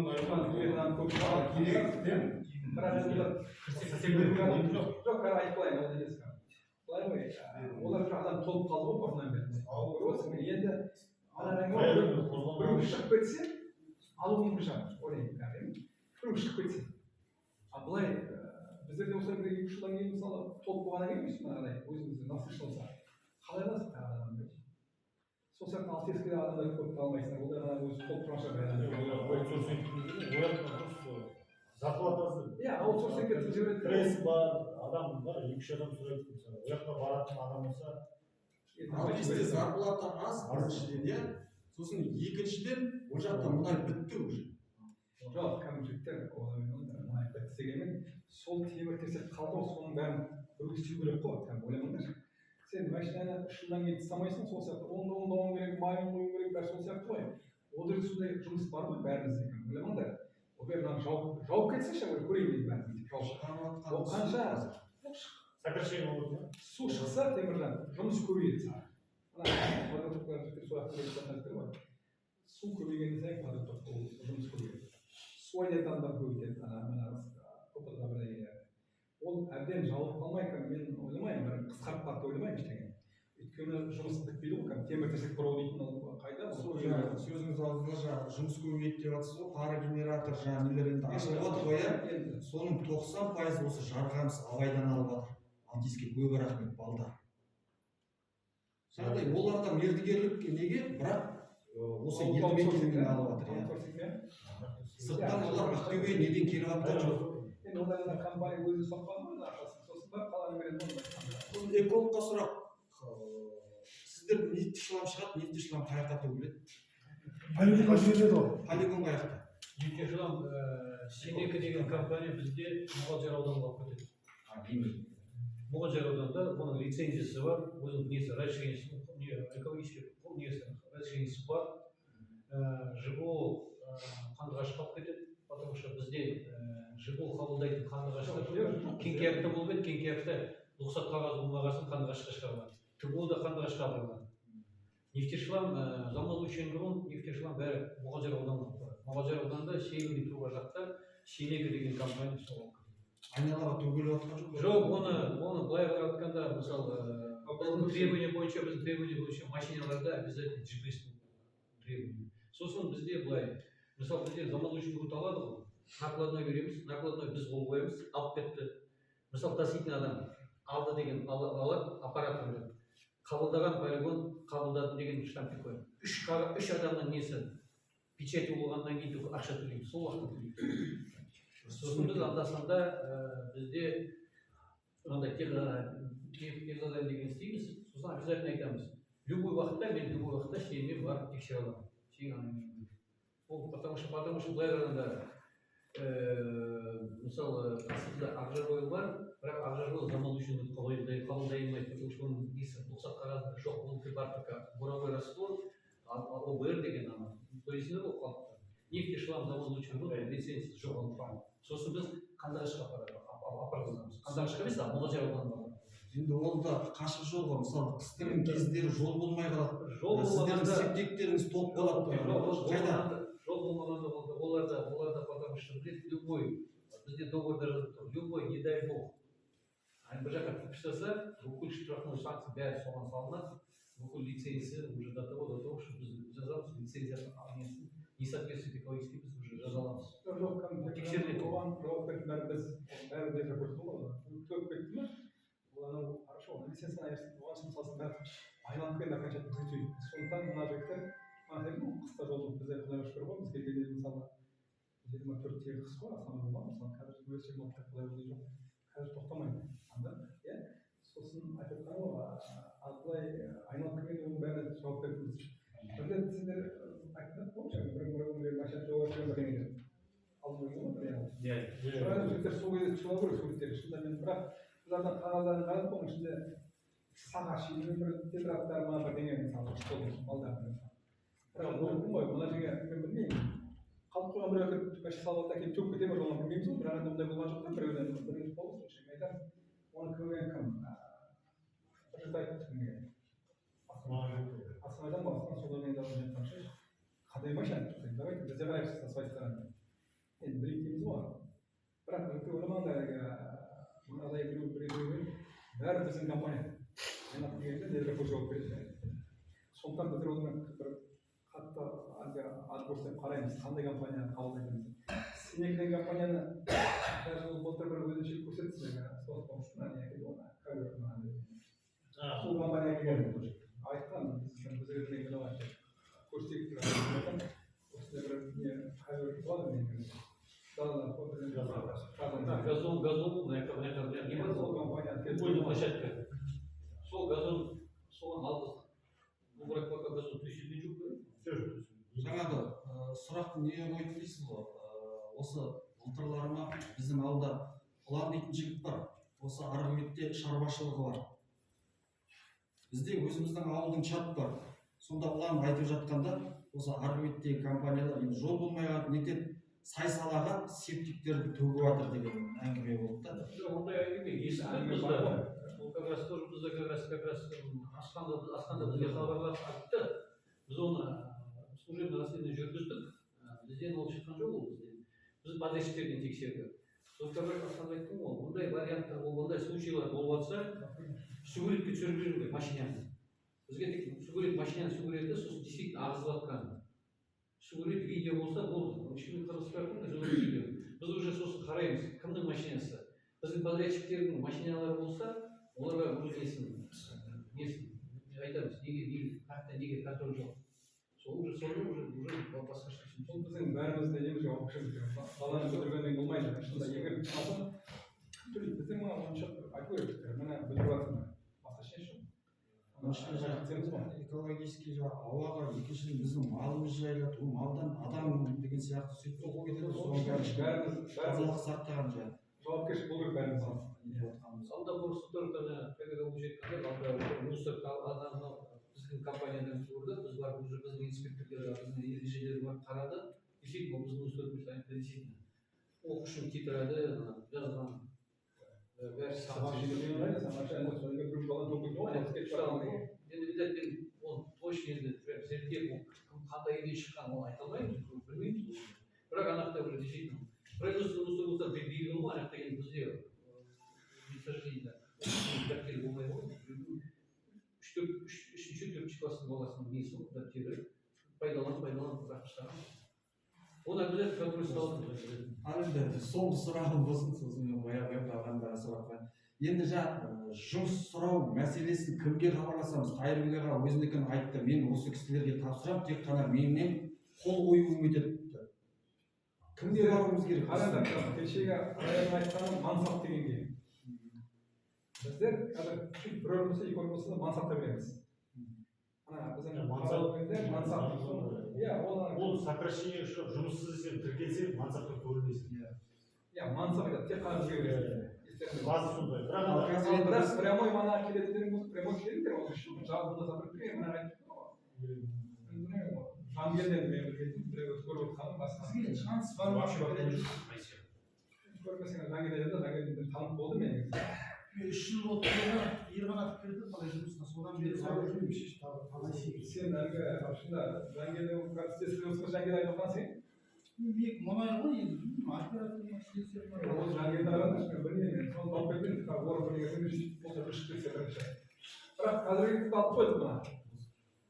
жоқ айтып қояйын ол емес былай ғой олар уже адам толып қалды ғой бұрыннан бері көріп отырсың енді біреу шығып кетсе алу мүмкін шығар ойлаймын біреу шығып кетсе ал былай біздерде осылай бір 2-3 жылдан кейін мысалы толып болғаннан кейін мынағыдай өзімізді насыш болса қалай аласың тағы адамды сол сияқты алтескіде адамдарды көп алмайсыңдар олар ана өзі толып тұрған зарплатасы иә аутсорсингке жібереді пресс бар адам бар 2-3 адам сұрайды мысалы ол жаққа баратын адам болса бізде зарплата аз біріншіден иә сосын екіншіден ол жақта мұнай бітті уже жоқ кәдімгі жігіттер мұнай бітті дегенмен сол темір терсек қалды ғой соның бәрін біреу істеу керек қой кәдімгі ойламаңдаршы сен машинаны 3 жылдан кейін тастамайсың сол сияқты оңдауың керек майын құю керек бәрі сол сияқты ғой ол жерде сондай жұмыс бар ғой бәрімізде ойламаңдар ол бәрі мынаны жауып кетсінші көрейін дейді бәрін ол қанша сокращение болады ма су шықса теміржан жұмыс көбейеді су көбейген сайын жұмыс көбейеді су айдайтын адамдар көбейтеді ол әбден жауып қалмай мен ойламаймын бір қысқарып қалды ойламаймын ештеңе өйткені жұмыс бітпейді ғой темір терсек бұрау дейтін қайда сөзіңіз алдыңызда жаңағы жұмыс көбейеді деп жатсыз ғой парогенератор жаңағы нелер енді ашылып жатыр ғой иә соның 90% осы жарқамыс абайдан алып жатыр антиске көп рахмет балдар жаңағыдай олар да мердігерлік неге бірақ осы елді мекеннен алып жатыр иә сырттан олар ақтөбе неден келіп жатқан жоқ енді олар компания өзі соққан ғой ақшасын сосын барып қаланы береді сосын экологқа сұрақ сіздер нефть шлам шығады нефть шлам қай жақта төгіледі полигонға жібереді ғой полигон қай жақта нефть шлам Сенека деген компания бізде Мұғалжар ауданға алып кетеді Мұғалжар ауданында оның лицензиясы бар өзінің несі разрешениесі экологический несі разрешениесі бар ЖБО қандығашқа алып кетеді потому что бізде ЖБО қабылдайтын қандыағаштар кеңкиякта болып еді, кеңкиякта рұқсат қағазы болмаған соң қандыағашқа шығарылған. ТГО да қандыағашқа апарылған. Нефтешлам, заманауи грунт, нефтешлам бәрі Мұғажар ауданына апарады. Мұғажар ауданында Северный труба жақта Сенега деген компания соған. Айналаға төгіліп жатқан жоқ. Жоқ, оны былай қарап айтқанда, мысалы, біздің требование бойынша машиналарда обязательно GPS требование. Сосын бізде былай, мысалы бізде заманауи грунт алады ғой, накладной береміз, накладной біз қол қоямыз, алып кетті. Мысалы таситын адам алды деген алады, аппарат береді. Қабылдаған полигон қабылдады деген штампик қояды. Үш адамның несі печать болғаннан кейін ақша төлейміз, сол уақытта төлейміз. Сосын біз анда-санда бізде мынандай техзадан деген істейміз, сосын обязательно айтамыз. Любой уақытта, мен любой уақытта сенімен барып тексере аламын. Ол потому что былай қарағанда мысалы қасымда Ақжарой бар, бірақ Ақжарой заманауи қабылдай алмайды, потому что оның несі рұқсат қағазында жоқ, ол бар пока буровой раствор, ОБР деген ана. Пояснили ғой халыққа. Нефтешлам заманауи лицензиясы жоқ. Сосын біз қандыағашқа апарғызамыз. қандыағашқа емес, Мұғажар ауданына. Енді ол да қашық жол ғой, мысалы қыстың кездері жол болмай қалады. Сіздердің септиктеріңіз толып қалады. Қайда? Жол болмағанда оларда потому что любой, бізде договорда жазып тұр, любой, не дай бог. Бір жаққа подписаса, бүкіл штрафной санкция бәрі соған салынады, бүкіл лицензия уже до того, что біз жазамыз, лицензияның несін не соответствует экологически, біз уже жазаламыз. Тексеріледі. Оған жауап беретін бәрі де көрді ғой, төгіп кетті ме? Ол хорошо, лицензияны айырсын, оған үшін салсын бәрі айналып келді окончательно түзету. Сондықтан мына жігіттер, қыста жолдық бізде құдайға шүкір ғой, біз келгенде мысалы 24 тегін қыс қой, астана болмады, мысалы қазір өз жиырмалықта құдай болған жоқ, қазір тоқтамайды. Сосын айтып жатқан ғой, былай айналып келгенде оның бәріне жауап бердіңіз. Бірде сіздер айтып жатқан бір машина жауап берген алдын ойын ғой, жігіттер сол кезде шыға көреді суреттері, шынында мен бірақ бұлардан қағаздарын қарадық, оның ішінде саға шейін бір тетрадтар ма бірдеңе мысалы балдар. Бірақ ойын ғой, мына жерге мен білмеймін. Қалып қойған біреу әкеліп машина салып алып әкеліп төгіп кете ме жолдан білмейміз ғой, бірақ ондай болған жоқ та біреуден бірінші болды, сол үшін айтамын. Оны кімге кім? Бір жігіт айтты кімге? Астанадан ба, Астана содан айдалып жатқан қандай машина? Давайте бізде қарайықшы со своей стороны. Енді білейік дейміз ғой. Бірақ өте ойламаңдар, мынадай біреу бәрі біздің компания. Айналып келгенде нелерге жауап береді. Сондықтан біздер оны бір қатты отбор деп қараймыз, қандай компанияны қабылдайтынымыз. Сенек деген компанияны даже былтыр бір өзінше көрсетті, сол компания келген. Айтқан, біздер көрсетейік, осындай бір не қайыр болады ме? Газон, не бар сол компания, площадка. Сол газон, соған алдық. Бұл бірақ пока газон төселген жоқ. Жаңағы сұрақ не қойды дейсіз ғой, осы былтырларыма біздің ауылда ұлан дейтін жігіт бар, осы арғы бетте шаруашылығы бар. Бізде өзіміздің ауылдың чат бар. Сонда ұлан айтып жатқанда, осы арғы беттегі компаниялар жол болмайға нетеді, сай салаға септиктерді төгіп жатыр деген әңгіме болды да. Ондай әңгіме естідік бізде. Ол как раз тоже бізде как раз асқанда бізге хабарласып айтты. Біз оны служебный расследование жүргіздік. Бізден ол шыққан жоқ ол бізде. Біз подрядчиктерден тексердік. Сосын асқанда айттым ғой, ондай варианттар ондай случайлар болып жатса, суретке түсіріп жіберу керек машинаны. Бізге тек сурет машинаны суреті, сосын действительно ағызып жатқан. Сурет видео болса болды. Ешкімге қырғызбай видео. Біз уже сосын қараймыз, кімнің машинасы. Біздің подрядчиктердің машиналары болса, оларға өз несін айтамыз, неге контроль жоқ. Сол уже басқа шешім. Сол біздің бәрімізде ең жауапты жұмыс. Баланы көтергеннен болмайды. Шынында егер алсын, біздің мына ойынша айту керек. Мына біліп жатырмын. Басқа шешім. Экологический ауаға екіншіден біздің малымыз жайылады, ол малдан адам деген сияқты сөйтіп болып кетеді. Соның бәріміз сақтаған жай. Жауапкершілік болу керек бәріміз. Алда бұрыстыр педагог жеткенде мусор біздің компаниядан көрді, біз барып уже біздің инспекторлар, біздің ережелер бар қарады, действительно біздің мусорымыз действительно. оқушының тетраді жазған бәрі енді обязательно ол точно енді зерттеп қандай идея шыққанын оны айта алмаймыз білмейміз бірақ ана жақта бір действительно производство болса белгілі ғой ана жақта енді бізде дәптер болмай ғой үшінші төртінші класстың баласының несі ғой дәптері пайдаланып бірақ шығарған оны обязательно контроль ұсталады. енді соңғы сұрағым болсын сосын баяғы қалғанда сұраққа енді жұмыс сұрау мәселесін кімге хабарласамыз қай біреуге қарап өзінікін айтты мен осы кісілерге тапсырамын тек қана менен қол қоюым етеді кімге баруымыз керек қараңдар кешегі аяғын айтқаны мансап дегенге біздер қазір бір болса екі болса да мансапта береміз ол сокращение үшін жұмыссыз сен тіркелсең мансапқа көрінесің. Иә, мансап айтады, тек қана бізге береді. Базы сондай. Бірақ прямой мана келетіндер болса, прямой келіңдер, ол үшін жабында запрет мана айтып жангелден мен білетін біреу көріп отырғаным басқа. Сізге шанс бар ма? Көрмесеңіз жангелден еді, жангелден танып болды мен. 3 жыл болды ерғанатов келді қалай жұмысқа содан бері сен әлгі шында жангелден процесс жангелден айтып отырған сен мұнай ғой енді оператор ол жангелді араны білмеймін соны тауып бердім орын бірдеңесін болса бір шығып кетсе бірінші бірақ қазіргі алып қойдық мына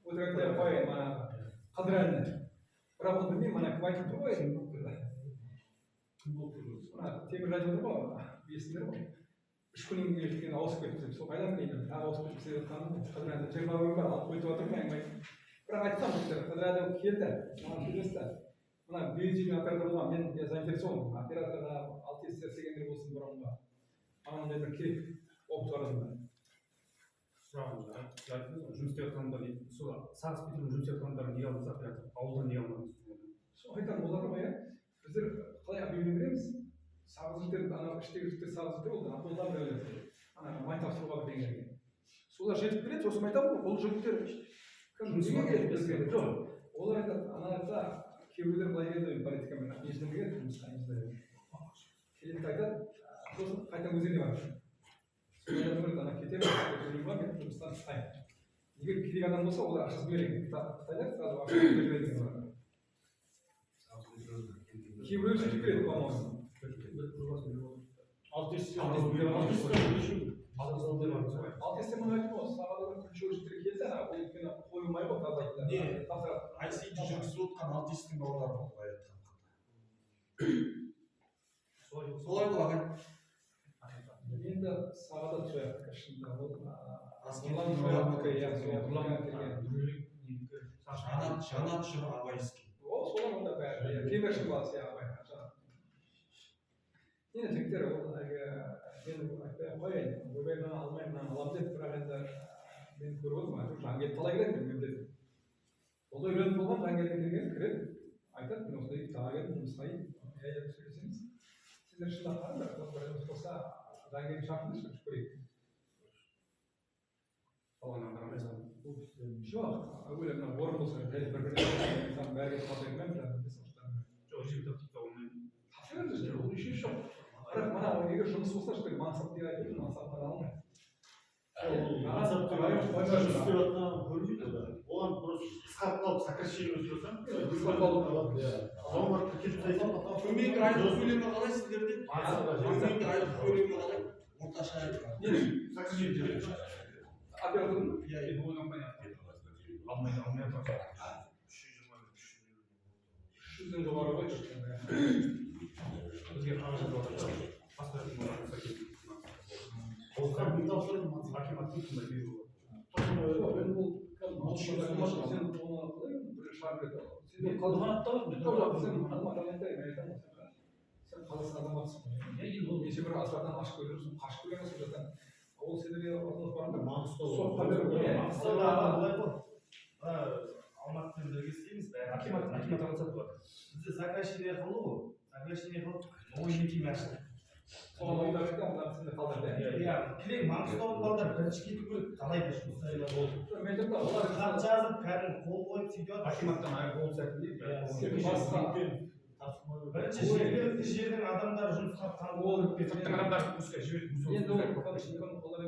өтіріктер қояйын манағы қыдырәліні бірақ оны білмеймін мына кім айтып тұр ғой мына темір радио тұр ғой білесіңдер ғой 3 күннен кейін ауысып кетті сол қайдан білейін тағы ауысып кетіп келе жатқанын қыдырәлі жиырма күн бар алып қойып жатырмын әңгіме бірақ айтсам қыдырәлі келді маған сөйлесті мына бензин оператор болған мен заинтересован операторға алтес істегендер болсын бұрынғы маған ондай бір керек болып тұрады сұрағым жұмыс істеп жатқандар сол сағыз петроль жұмыс істеп жатқандар неге алдыңыз оператор ауылдан неге алмадыңыз сол айтамын олар ғой иә біздер қалай объявление береміз сағыз жігіттер ана іштегі жігіттер сағыз жігіттер ол автобустан біреулер ана май тапсыруға бірдеңелерге солар жетіп келеді сосын айтамын бұл жігіттер неге келеді бізге жоқ олар айтады ана жақта кейбіреулер былай келді политикамен ешкімге келеді жұмысқа келеді айтады сосын қайта өздеріне барады ана кетемін мен жұмыстан тастаймын егер керек адам болса олар ақшасын береді қытайлар сразу ақшасын береді кейбіреулер сөйтіп келеді по-моему алтесте мұны айтып ғой сағада бір күн жүргіздер келсе ол өйткені қойылмай ғой таза айтты ICT жүргізіп отқан алтестің балалары болды былай айтқанда солай ғой ағай енді сағада түседі шынында ол жанат жүр абайский ол солар онда бәрі кемершін баласы абай енді жігіттер ол әлгі мен айтпай ақ қояйын ойбай мынаны алмаймын мынаны аламын деп бірақ енді мен көріп отырмын әйтеуір жангелді талай келеді мен білдім ол да үйреніп болған жангелден келген кіреді айтады мен осылай тағы келдім жұмысқа сөйлесеміз сендер шындап қараңдар бір жұмыс болса жангелді шақырыңызшы көрейік жоқ әуелі мына орын болса бір біріне бәрі кетіп қалса екен жоқ жігіт тапсыра беріңіздер ол еш жоқ бірақ мына егер жұмыс болса что мансап деп айтып мансапқа алмайды оған просто қысқарып қалып сокращение жасасаң төменгі айлық көлемі қалай сіздерде төменгі айлық көлемі қалай орташа оператордың жүзден жоғары ғой бізге қаражат неше бір асырдан ашып көріп қашып көрген сол жақтан ол сендерге алматыдан бірге істейміз акимат қатысады ғой бізде сокращение қылды ғой сокращение қылып ой мекеме ашты иә келең маңғыстаулық балдар бірінші кету керек қалай да хат жазып кәдімгі қол қойып сөйтіп акиматтан айырып ол сәтінде бірінші жергілікті жердің адамдары жұмысқа ол сырттың адамдарын жұмысқа жіберіп енді ол олар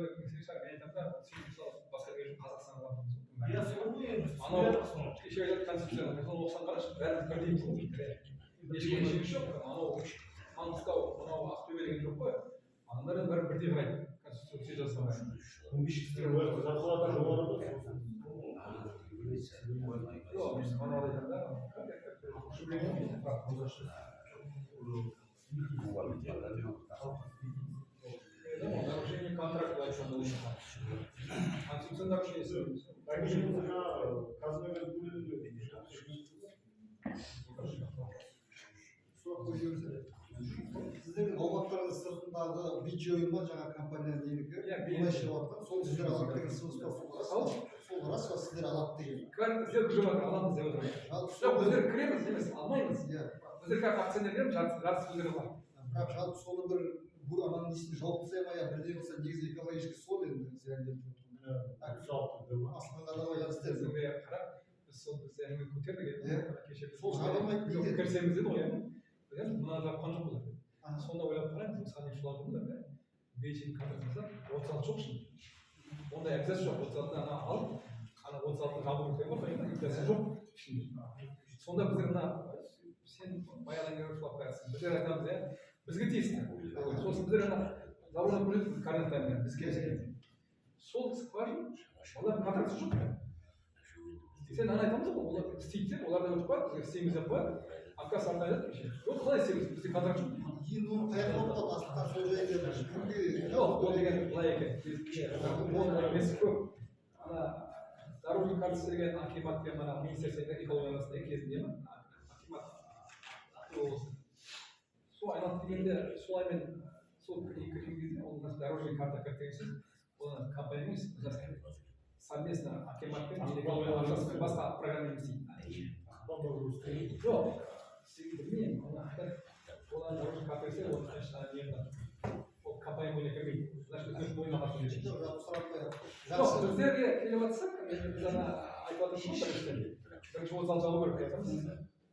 басқа жерге қазақстанға иә сол ғой енді анау кеше концепцияны оқысаң қарашы бәріміз бірдей болмайды ешкім шегі жоқ анау маңғыстау мынау ақтөбе деген жоқ қой адамдар енді бәрі бірдей қарайды конституция жасамай зарплата жоғары жоқ мен анау айтамын нарушение контракта о чем было конституция нарушение сіздердің аумақтарыңыз сыртындағы бич ойын ба жаңа компанияның ненікі мұнай шығып жатқан сол сіздер алады деген сөз ба сол рас па сіздер алады деген біздер уже аламыз деп отыр жоқ біздер кіреміз емес алмаймыз иә біздер как акционерлер жарты сөздері бар бірақ жалпы соны бір ананың несіне жауып тастай ма я бірден болса негізі экологический сол енді аспанға да байланысты біздерге қарап біз сол біз әңгіме көтердік кеше сол жарамайды неге кірсеміз деді ғой иә мына жапқан жоқ олар сонда ойлап қараймыз мысалы шулардың да бейжің контрактында 36 жоқ шын ондай обязательно жоқ 36 ана алып ана 36 жабу керек қой обязательно жоқ ішінде сонда біздер мына сен баяғыдан келіп шулап қоясың біздер айтамыз иә бізге тиісті сосын біздер ана заводға көреді координаттармен бізге сол скважина олардың контракты жоқ сен ана айтамыз ғой олар істейді деп олардан өтіп барып бізге істейміз деп қояды отказ артына айтады жоқ қалай істейміз бізде контракт жоқ енді оны қаяқтан алып астықтан сол жайында кімге жоқ ол деген былай екен ол емес көп ана дорожный картасы деген акимат пен ана министерство экология арасында кезінде акимат облысы сол айналып дегенде солаймен сол кезде ол дорожный карта деген сөз ол компания емес совместно акимат пен экология арасында басқа программа істейді жоқ білмеймін олар дорожный карта десе ол ол компания бойына кірмейді значит өз бойына қатысу керек жоқ біздерге келіп жатсақ біз ана айтып жатырмыз ғой бірінші отыз алты жабу керек деп айтамыз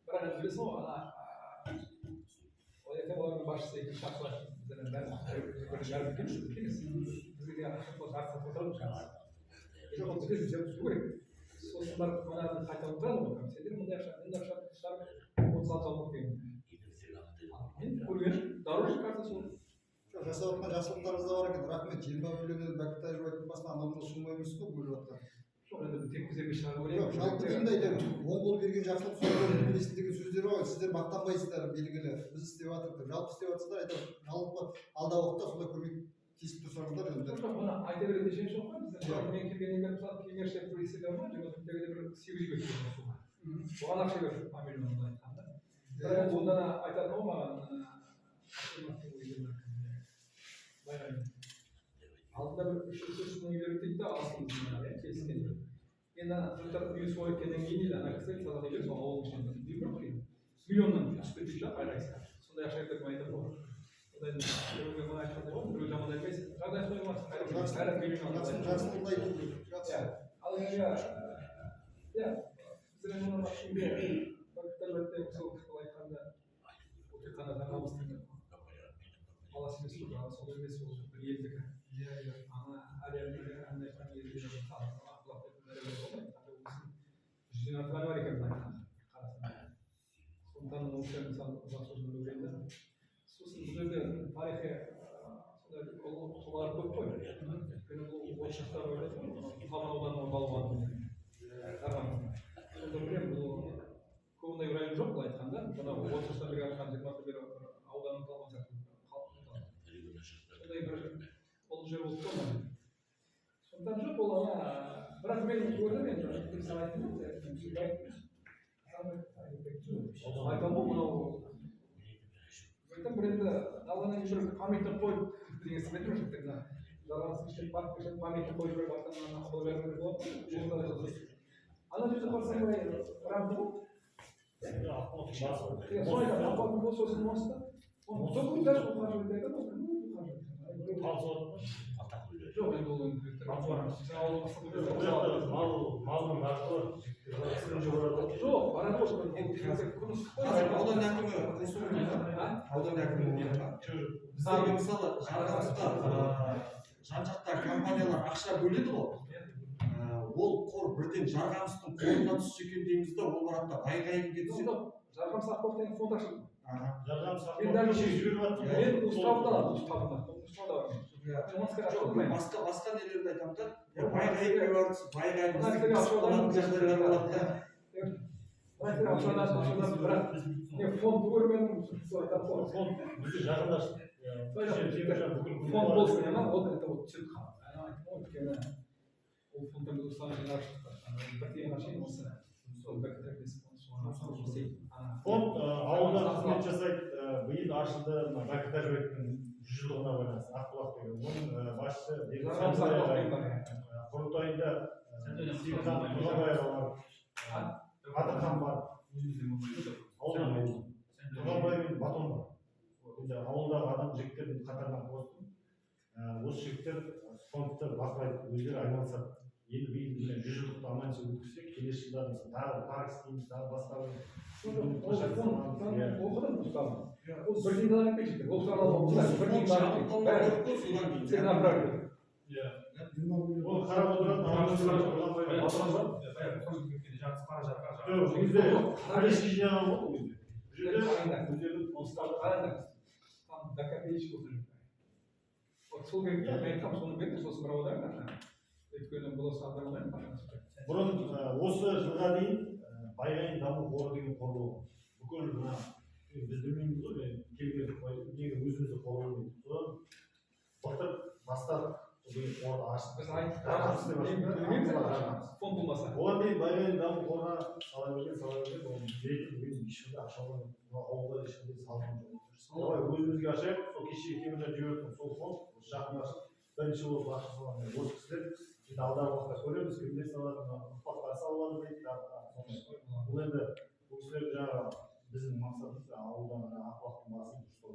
бірақ енді білесің ғой ана ертең олардың басшысы екінші шапшылар біздердің бәрі бізге де жарты сатып отырамыз жоқ бізге түзету керек сосын барып мананы қайта отырады ғой сендер мындай ақша шығарып 36 жабу керек мен көрген дорожный карта сол жасап жатқан жақсылықтарыңыз да бар екен рахмет 20 миллион бәкітай жібайтын басына анау сумма емес қой бөліп жатқан жоқ енді тек біздерге шығару керек жоқ жалпы деймін де айтамын оң қол берген жақсылық сол қол бермесін деген сөздер бар ғой сіздер мақтанбайсыздар белгілі біз істеп жатырмық деп жалпы істеп жатсыздар айтамын жалпы алдағы уақытта сондай көмектесіп тұрсаңыздар енді жоқ оны айта беретін шен жоқ қой біздер мен келгеннен бері мысалы кеңесшілер бір есебі бар ма 20 бір 800 берді оған ақша берді 1 миллионды айтқанда бірақ онда айтады ғой маған алдында бір 300 мың беріп дейді да астымыз келіскен енді жұрттар үй сойып кеткеннен кейін дейді ана кісі садақ беріп сол ауылдың ішінде миллионнан түсіп кетпейді да әрқайсысы сондай ақша беріп айтады ғой біреуге мына айтқандай ғой біреу жаман айтпайсың жағдай солай болмасын жақсылығын айту керек ал енді иә біздер мұны ішінде бәкіталбетте сол айтқанда тек қана жаңалықтың баласы емес қой сол емес ол бір елдікі ана әлемдегі андай айтқан елдегі жүзден артық бар екен сондықтан осы мысалы ұзақ сөзін өйренді сосын бұл жерде тарихи сондай тұлғалар көп қой өйткені бұл отшақтар ойлайды қалған ауданның балуаны сонда білемін бұл көп ондай район жоқ былай айтқанда мынау отшақтар бері жатқан 20 бері ауданның қалған сияқты сондай бір ол жер болып тұр ма сондықтан жоқ ол ана бірақ мен көрдім енді саған айттым айтамын ғой мынау айтамын бір енді даладан бір памятник қойып деген сізбен жүрсіздер мына даланың ішінде памятник қойып жүріп жатқан сол бәрі болады ана жерде барсаң былай рамды ғой солай айтады апатың болса сосын осы да жоқ енді ол алып барамыз. Малдың бағыты Жоқ, барады ғой. Аудан әкімі аудан әкімі біздерге мысалы жарнамызға жан жақтағы компаниялар ақша бөледі ғой. Ол қор бірден жарғамыстың қолына түссе екен дейміз да ол барақта байғайын кетсе. Жарқам Сақпов деген фонд ашылды. жарған Мен даже мен уставда Басқа нелерді айтамын да, байғайын байғайын жағдайлар болады да. Фонд көрмедім. Фонд болсын, ол это вот түсіп өйткені ол фондтың ұсталған бірден ашайын осы фонд ауылда қызмет жасайды, биыл ашылды бәкітар жібектің 100 жылдығына байланысты Ақбұлақ деген. Оның басшысы құрылтайында Сейітхан Тұрғанбаева бар, Атырхан бар, Тұрғанбай мен Батон бар. Ауылдағы адам жігіттердің қатарынан қостым. Осы жігіттер фондты бақылайды, өздері айналысады. Енді биыл 100 жылдықты аман есен өткізсек, келесі жылдары тағы парк істейміз, тағы басқа оқыдым ұстамын. Ол бірден далап кетті. Ол сұралады, сен направили. ол қарап отырады, сол керек, мен айтқам соны берді, сосын бір аударым. Өйткені бұл осы аударылмайды. бұрын осы жылға дейін Байғайын даму қоры деген қор болған. Бүкіл мына біз білмейміз ғой, мен келгенді қойдым, неге өзімізді қор болмайды. Содан былтыр бастадық деген қорды аштық. Фонд болмаса. Оған дейін Байғайын даму қорына сала берген, оның бүгін ешқандай ақша алған, ауылда ешқандай салған жоқ. Олай өзімізге ашайық, сол кеше темірден жібердім, сол фонд жақын ашып, бірінші болып ақша салған. Осы кісілер енді алдағы уақытта көреміз, кімдер салады, ұрпақтар салады дейді. Бұл енді бұл кісілер жаңағы біздің мақсатымыз ауылдан Ақбұлақтың басын дұрыстау.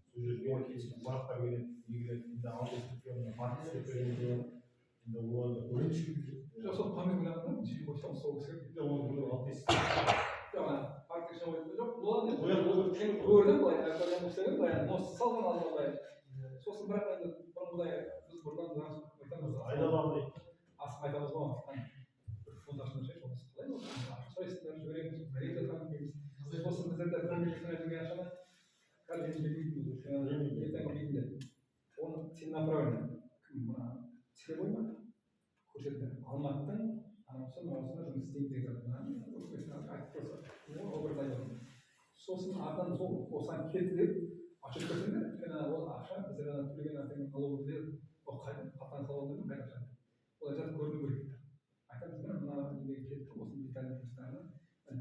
Сол жерге барақтар келеді, енді ауылдың партиясы келеді, енді оларды көреміз. Жоқ, сол памир ойлағанда жиі қойсам сол кісілер. Оны біреу алып тесіп. Жоқ, партиясы ойды жоқ, болады. Көрдім былай, айтқан болсаңыз, осы салған алдын былай. Сосын бірақ енді бұрынғыдай біз бұрыннан айтамыз. Айдаламын асып айтамыз ғой. Фонд ашқан ше, осы қалай ол? Сойыстар жібереміз, бәрекелді дейміз. Сосын біздерде бір миллион теңге ақшаны қазір ертеңгі оны сен направлен кім мына целевой ма көрсетті. Алматының анауысына жұмыс істейді деген сосын артынан сол осыған келді деп ашып көрсеңдер, өйткені ол ақша біздер төлеген налогтар ол қайдан қатаң салып қайда ақша ол зат көріну керек. Айтамыз мына неге кетті осы детальный тестаны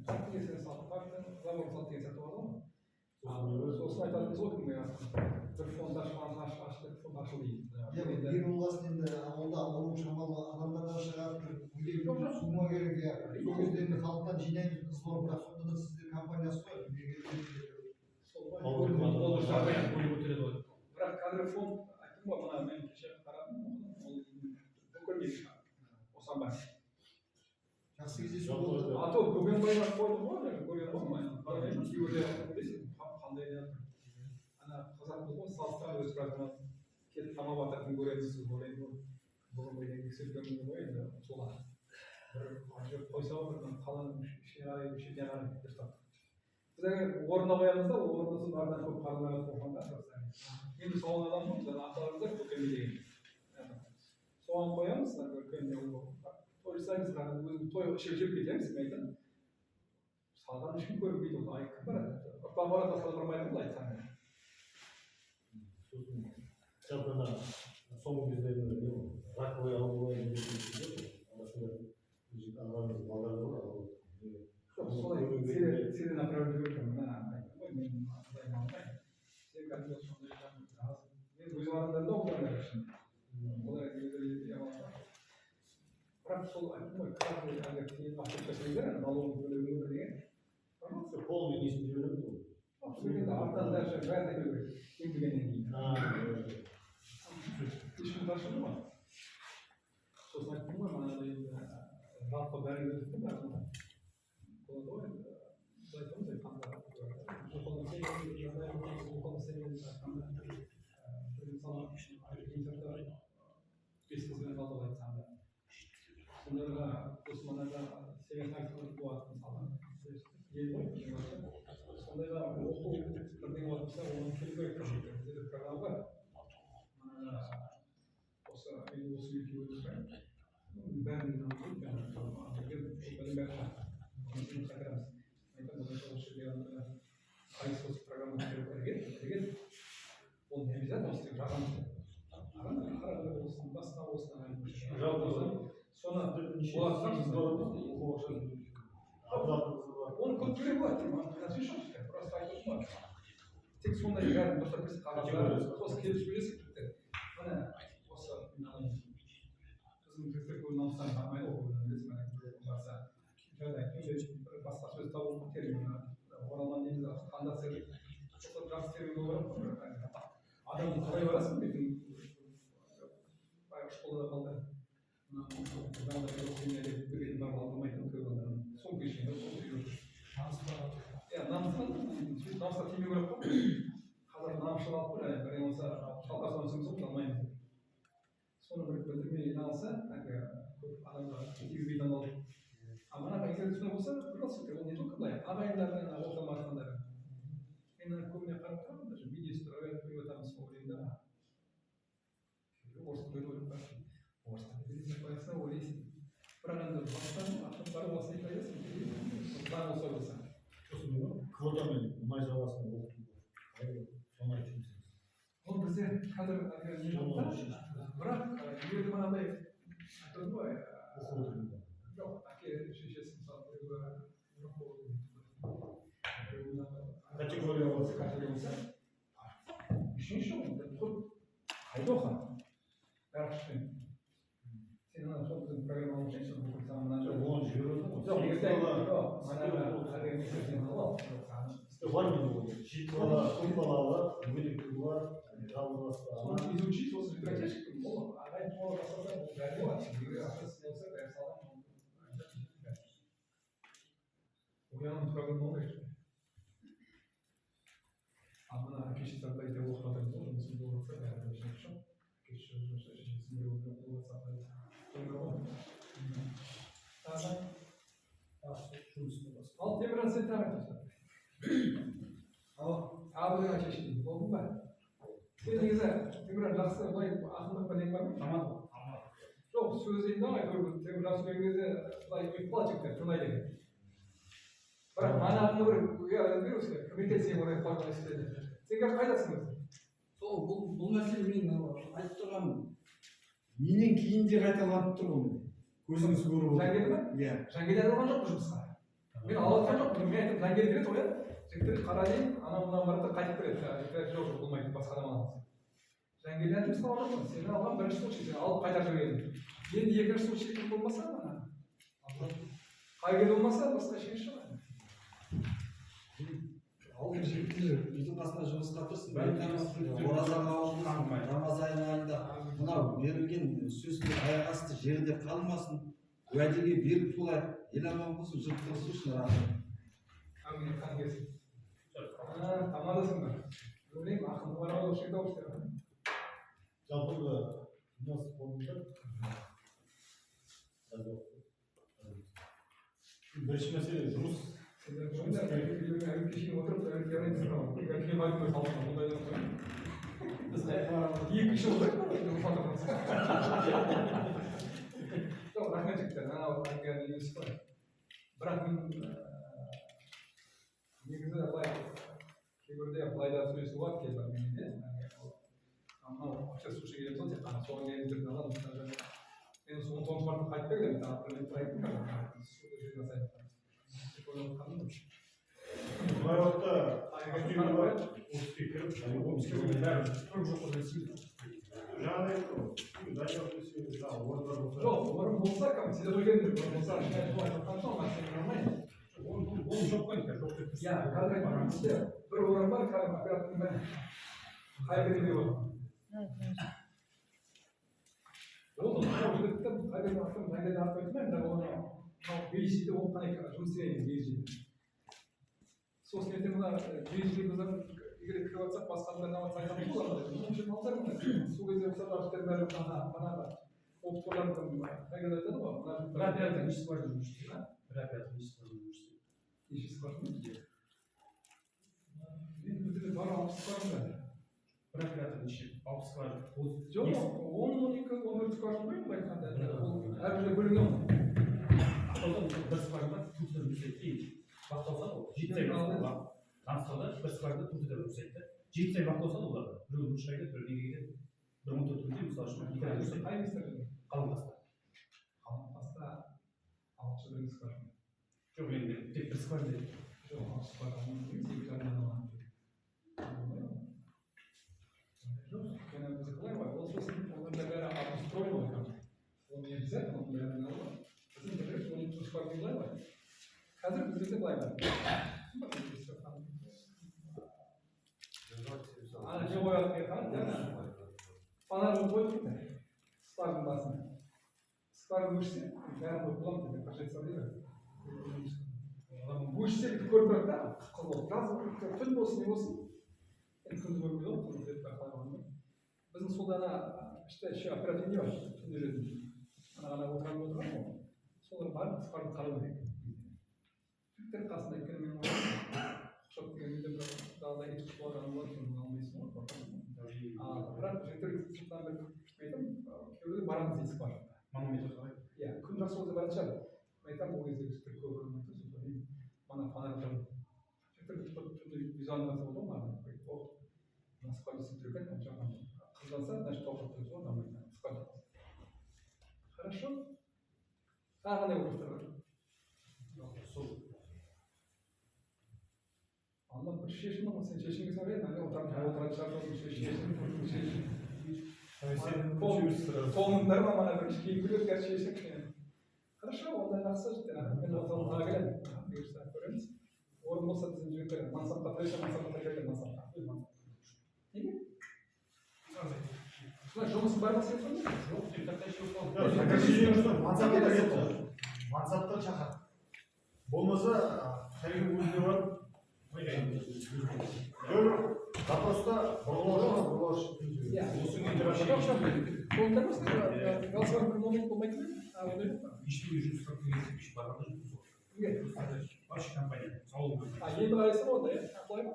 партиясына салып партияны завод салып деген сияқты бар ғой. Сосын айтатынымыз ғой кімге бір фонд ашқан ашты фонд ашылды дейді. Ең болғасын енді ауылда ауру шамалы адамдар да шығады, сума керек иә. Сол кезде енді халықтан жинаймыз қызылор, бірақ сонда да сіздер компаниясы ғой. Бірақ қазір фонд айттым ғой, мына мен кеше қарадым, ол көрмейді шығар. Осыған бар. Жақсы кездесу болды. А то Көкенбайға қойдым ғой, көрген ғой, қандай ана қазақпыз ғой, салыстан өз программасы кетіп тамап ататын көреміз, ойлайды ғой. Бүгін ойдан кексерген ғой, енді солар. Бір қойса бір қаланың ішіне қарай, шетіне қарай дұрыстап. Біз егер орнына қоямыз да, ол орнысын бардан көп қараларға қойғанда, енді соған адам ғой, біз аталарымызда Көкенбай деген. Соған қоямыз, Көкенбай той жасаймыз, өзіміз той ішіп кетеміз, мен айтамын. Салған ешкім көрінбейді, ол айқын барады. Ұрпақ барады, салбырмайды ғой, айтсаң. жалпы соңғы кезде раковый аурулар арасында ағамыз балалар бар. Солай сені направлю керек. Мына айтқан ғой, мен құдай алмаймын. Сен қазір сондай мен өз адамдарда оқымаймын үшін. Олар бірақ сол айттым ғой, қазір кейін ашып жасайындар, налогын төлеуге деген. Полный несін жібереміз ғой. Енді артынан даже бәрін әкелу керек. Емдегеннен кейін. Ешкім ашылды ма? сосын айттым ғой манағыдай жалпы бәрін көрсеттім бірақ болады ғой енді біз айтамыз айтқанда бесіншіден жалпы айтқанда сондайға осы манағы сен айтқан болады мысалы ел ғой сондайға оқу бірдеңе болса оны келу керек бізде программа бар осы мен осы екеуі бәрін программа ол не обязательно істеп жағамыз қарағанды болсын басқа болсын соны оны көп төлеу болады просто айтып отырмын тек сондай бәрін дұрыстап берсе қағаздар осы келіп сөйлесіп тіпті міне осы біздің жігіттер көбіне намыстан бармайды ғой барса басқа сөз табу термин оралман дейміз қандас жақсы термин болу керек адамды қалай барасың дейтін байғұс қолда қалды сол кешінде намысқа тимеу керек қой қазір намысшыл алып қой бірдеңе болса шалқасынан түсеміз ғой алмаймыз соны бір білдірмей алса көп адамға тигізбейтін алып мына егер түсінік болса пожалуйста ол не только былай ағайындардың ортама айтқандары мен көбіне қарап тұрамын даже видео строят қойып жатамыз сол времда орыс тілді ойлап барсың орыс тілді қоясың ойлайсың бірақ енді ақырын барып осыны айтасың бар болса болса сосын квотамен мұнай саласын оқыту соны айтып ол бізде қазір не жоқ та бірақ егер манағыдай айтады ғой жоқ әке шешесі мысалы категория болса үшінші қайда оқыған бәрі кішкене сен ана сол біздің программаны изучить осы библиотечка ол ағайын туа бастаса ол бәрі болады оянып программа болмайды ал мына әке шешесі айтып оқып жатырмыз ғой жұмысын болып жатса бәрі жоқ әке шешесін болып жатса ал теміржан сен тағы айтасың ал бір әке шешесі болдың ба сен негізі теміржан жақсы былай ақындық бірдеңе бар ма жаман жоқ сөз деймін да әйтеуір теміржан сөйлеген кезде былай ұйып қалады жігіттер тыңдайды екен бірақ манағыны бір комитет сен орайып қалған істеді сен қазір қайдасың өзі сол бұл мәселе мен айтып тұрғаным менен кейін де қайталанып тұр ғой көзіңіз көріп отыр жангелді ма иә жангелді алған жоқ жұмысқа мен алып жатқан жоқпын мен айтып жангелді келеді ғой жігіттер қарайын анау мынау барады да қайтып келеді жоқ болмайды басқа адам аламыз жангелдіні жұмысқа алған жоқпын сені алған бірінші случай сен алып қайтарып жіберген енді екінші случай болмаса қай кезде болмаса басқа ешкім шығады ауыл жігіттер үйдің қасында жұмысқа тұрсын оразаға ауылдың рамазан айында мынау берілген сөзге аяқ асты жерде қалмасын уәдеге беріп солай ел аман болсын жұрт тырысу үшін рахмет әмин хан келсін тамадасың ба білмеймін ақын бар ау осы жерде жалпы жиналыс болғанда бірінші мәселе жұмыс кешен отырып біз екі жыл жоқ рахмет жігіттер анау несі ғой бірақ мен негізі былай кейбірде былай да сөйлесу болады кейбір менде мынау ақша сушы келеміз ғой тек қана соған келіп жүрген адам мен осы 19 мартта қайтып келдім тағы бір рет проектім Байрақта костюмі бар, офиске кіріп, өміскердің бәрі тұрып жоқ қылды сүйді. Жаңағыдай жоқ, орын болса, сіздер білгендер, орын болса, шықайын айтқан соң, мен сені алмаймын. Оны жоқ қой, жоқ деп иә, қазір айтқан бізде бір орын бар, кәдімгі оператордың бәрі қай береді деп отыр. сосын ертең мына бейжіңден егер кіріп жатсақ басқа адамдар айтатын болады оның үшін алдар мына сол кезде мысалы бәрі манағы опторлардың қай кезде айтады ғой неше скважина бізде бар 60 скважина жоқ 10-12-14 скважина ғой былай айтқанда әрбір бөлінген бір скважина бақталса ол жетісай таныстырда бір скважина турцияда жұмсайды жетісай бақталса оларда біреу үш айда біреу неге кетеді бір 14 күнде мысалы үшін екі ай жұмсайды қай местер қалыңпаста алтыншы бірінші скважина жоқ енді тек бір скважина жоқ алтыншы скважина сегіз жарым жоқ жаңа бізде қалай ғой ол сосын олардың бәрі обустроен ғой ол не обязательно оның бәрін алып біздің бірінші 12 скважина былай ғой қазір бізде былай бар ана не қояды фонарь қойып кетті скважина басына скважина өшсе бәрін қойып боламын деп қажетса дейді өшсе көріп тұрады да қызыл жаз түн болсын не болсын енді күндіз көріп тұрады біздің сонда ана іште еще оперативный бар түнде жүретін ана отырған ғой солар барып скважина қарау керек жігіттер қасында өйткені мен құшақ дегенде бір далада кетіп қалған болады соны алмайсың ғой бірақ жігіттер сыртынан бір айтамын күйеуге барамыз дейді скважина манометр қалай иә күн жақсы болса баратын шығар айтамын ол кезде жігіттер көп мана фонарь тұрып жігіттер түнде визуализация болды ғой мына скважина істеп тұр екен қызданса значит тоқтап тұрсыз ғой нормально скважина хорошо тағы қандай вопростар бар Allah bir şişme ama sen şişme söyle hani oturan çarpıyorsun şişme. Kolunlar mı bana bir şey biliyor gerçi şişme. Хорошо, ondan nasıl işte ben oturan daha gelen. Görsen görürüz. Orada olsa bizim çocuklar mansap patlayacak mansap. İyi. Şuna жұмыс бар ма сен сонда? Жоқ, тек мансаптан шақыр. Болмаса шәйгің өзіне барып запросто бұрғылау ештеңе жұмысқа келгенше барғанда вообще компания ауыл енді қарайсың онда иә былай ма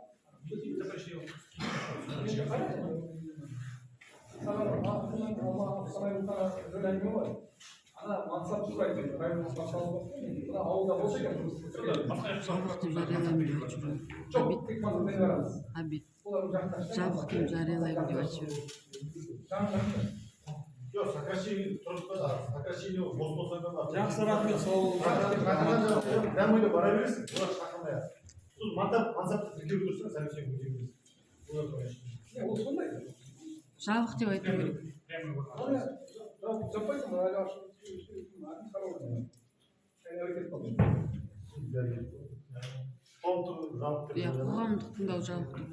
ана мансап сұрайды район басталып мына ауылда болса екен жоқ тек мансаппен барамыз жабық деп жариялаймын деп айтып жүр жоқ сокращение тұрып сокращение бос болса да жақсы рахмет сол прямо үйде бара бересің олар шақырмай ақ сол мансапты тіркеу тұрса сокращение өте бересің ол сондай жабық деп айту керек жаппайсың әлі ашып иә қоғамдық тыңдау жабық деп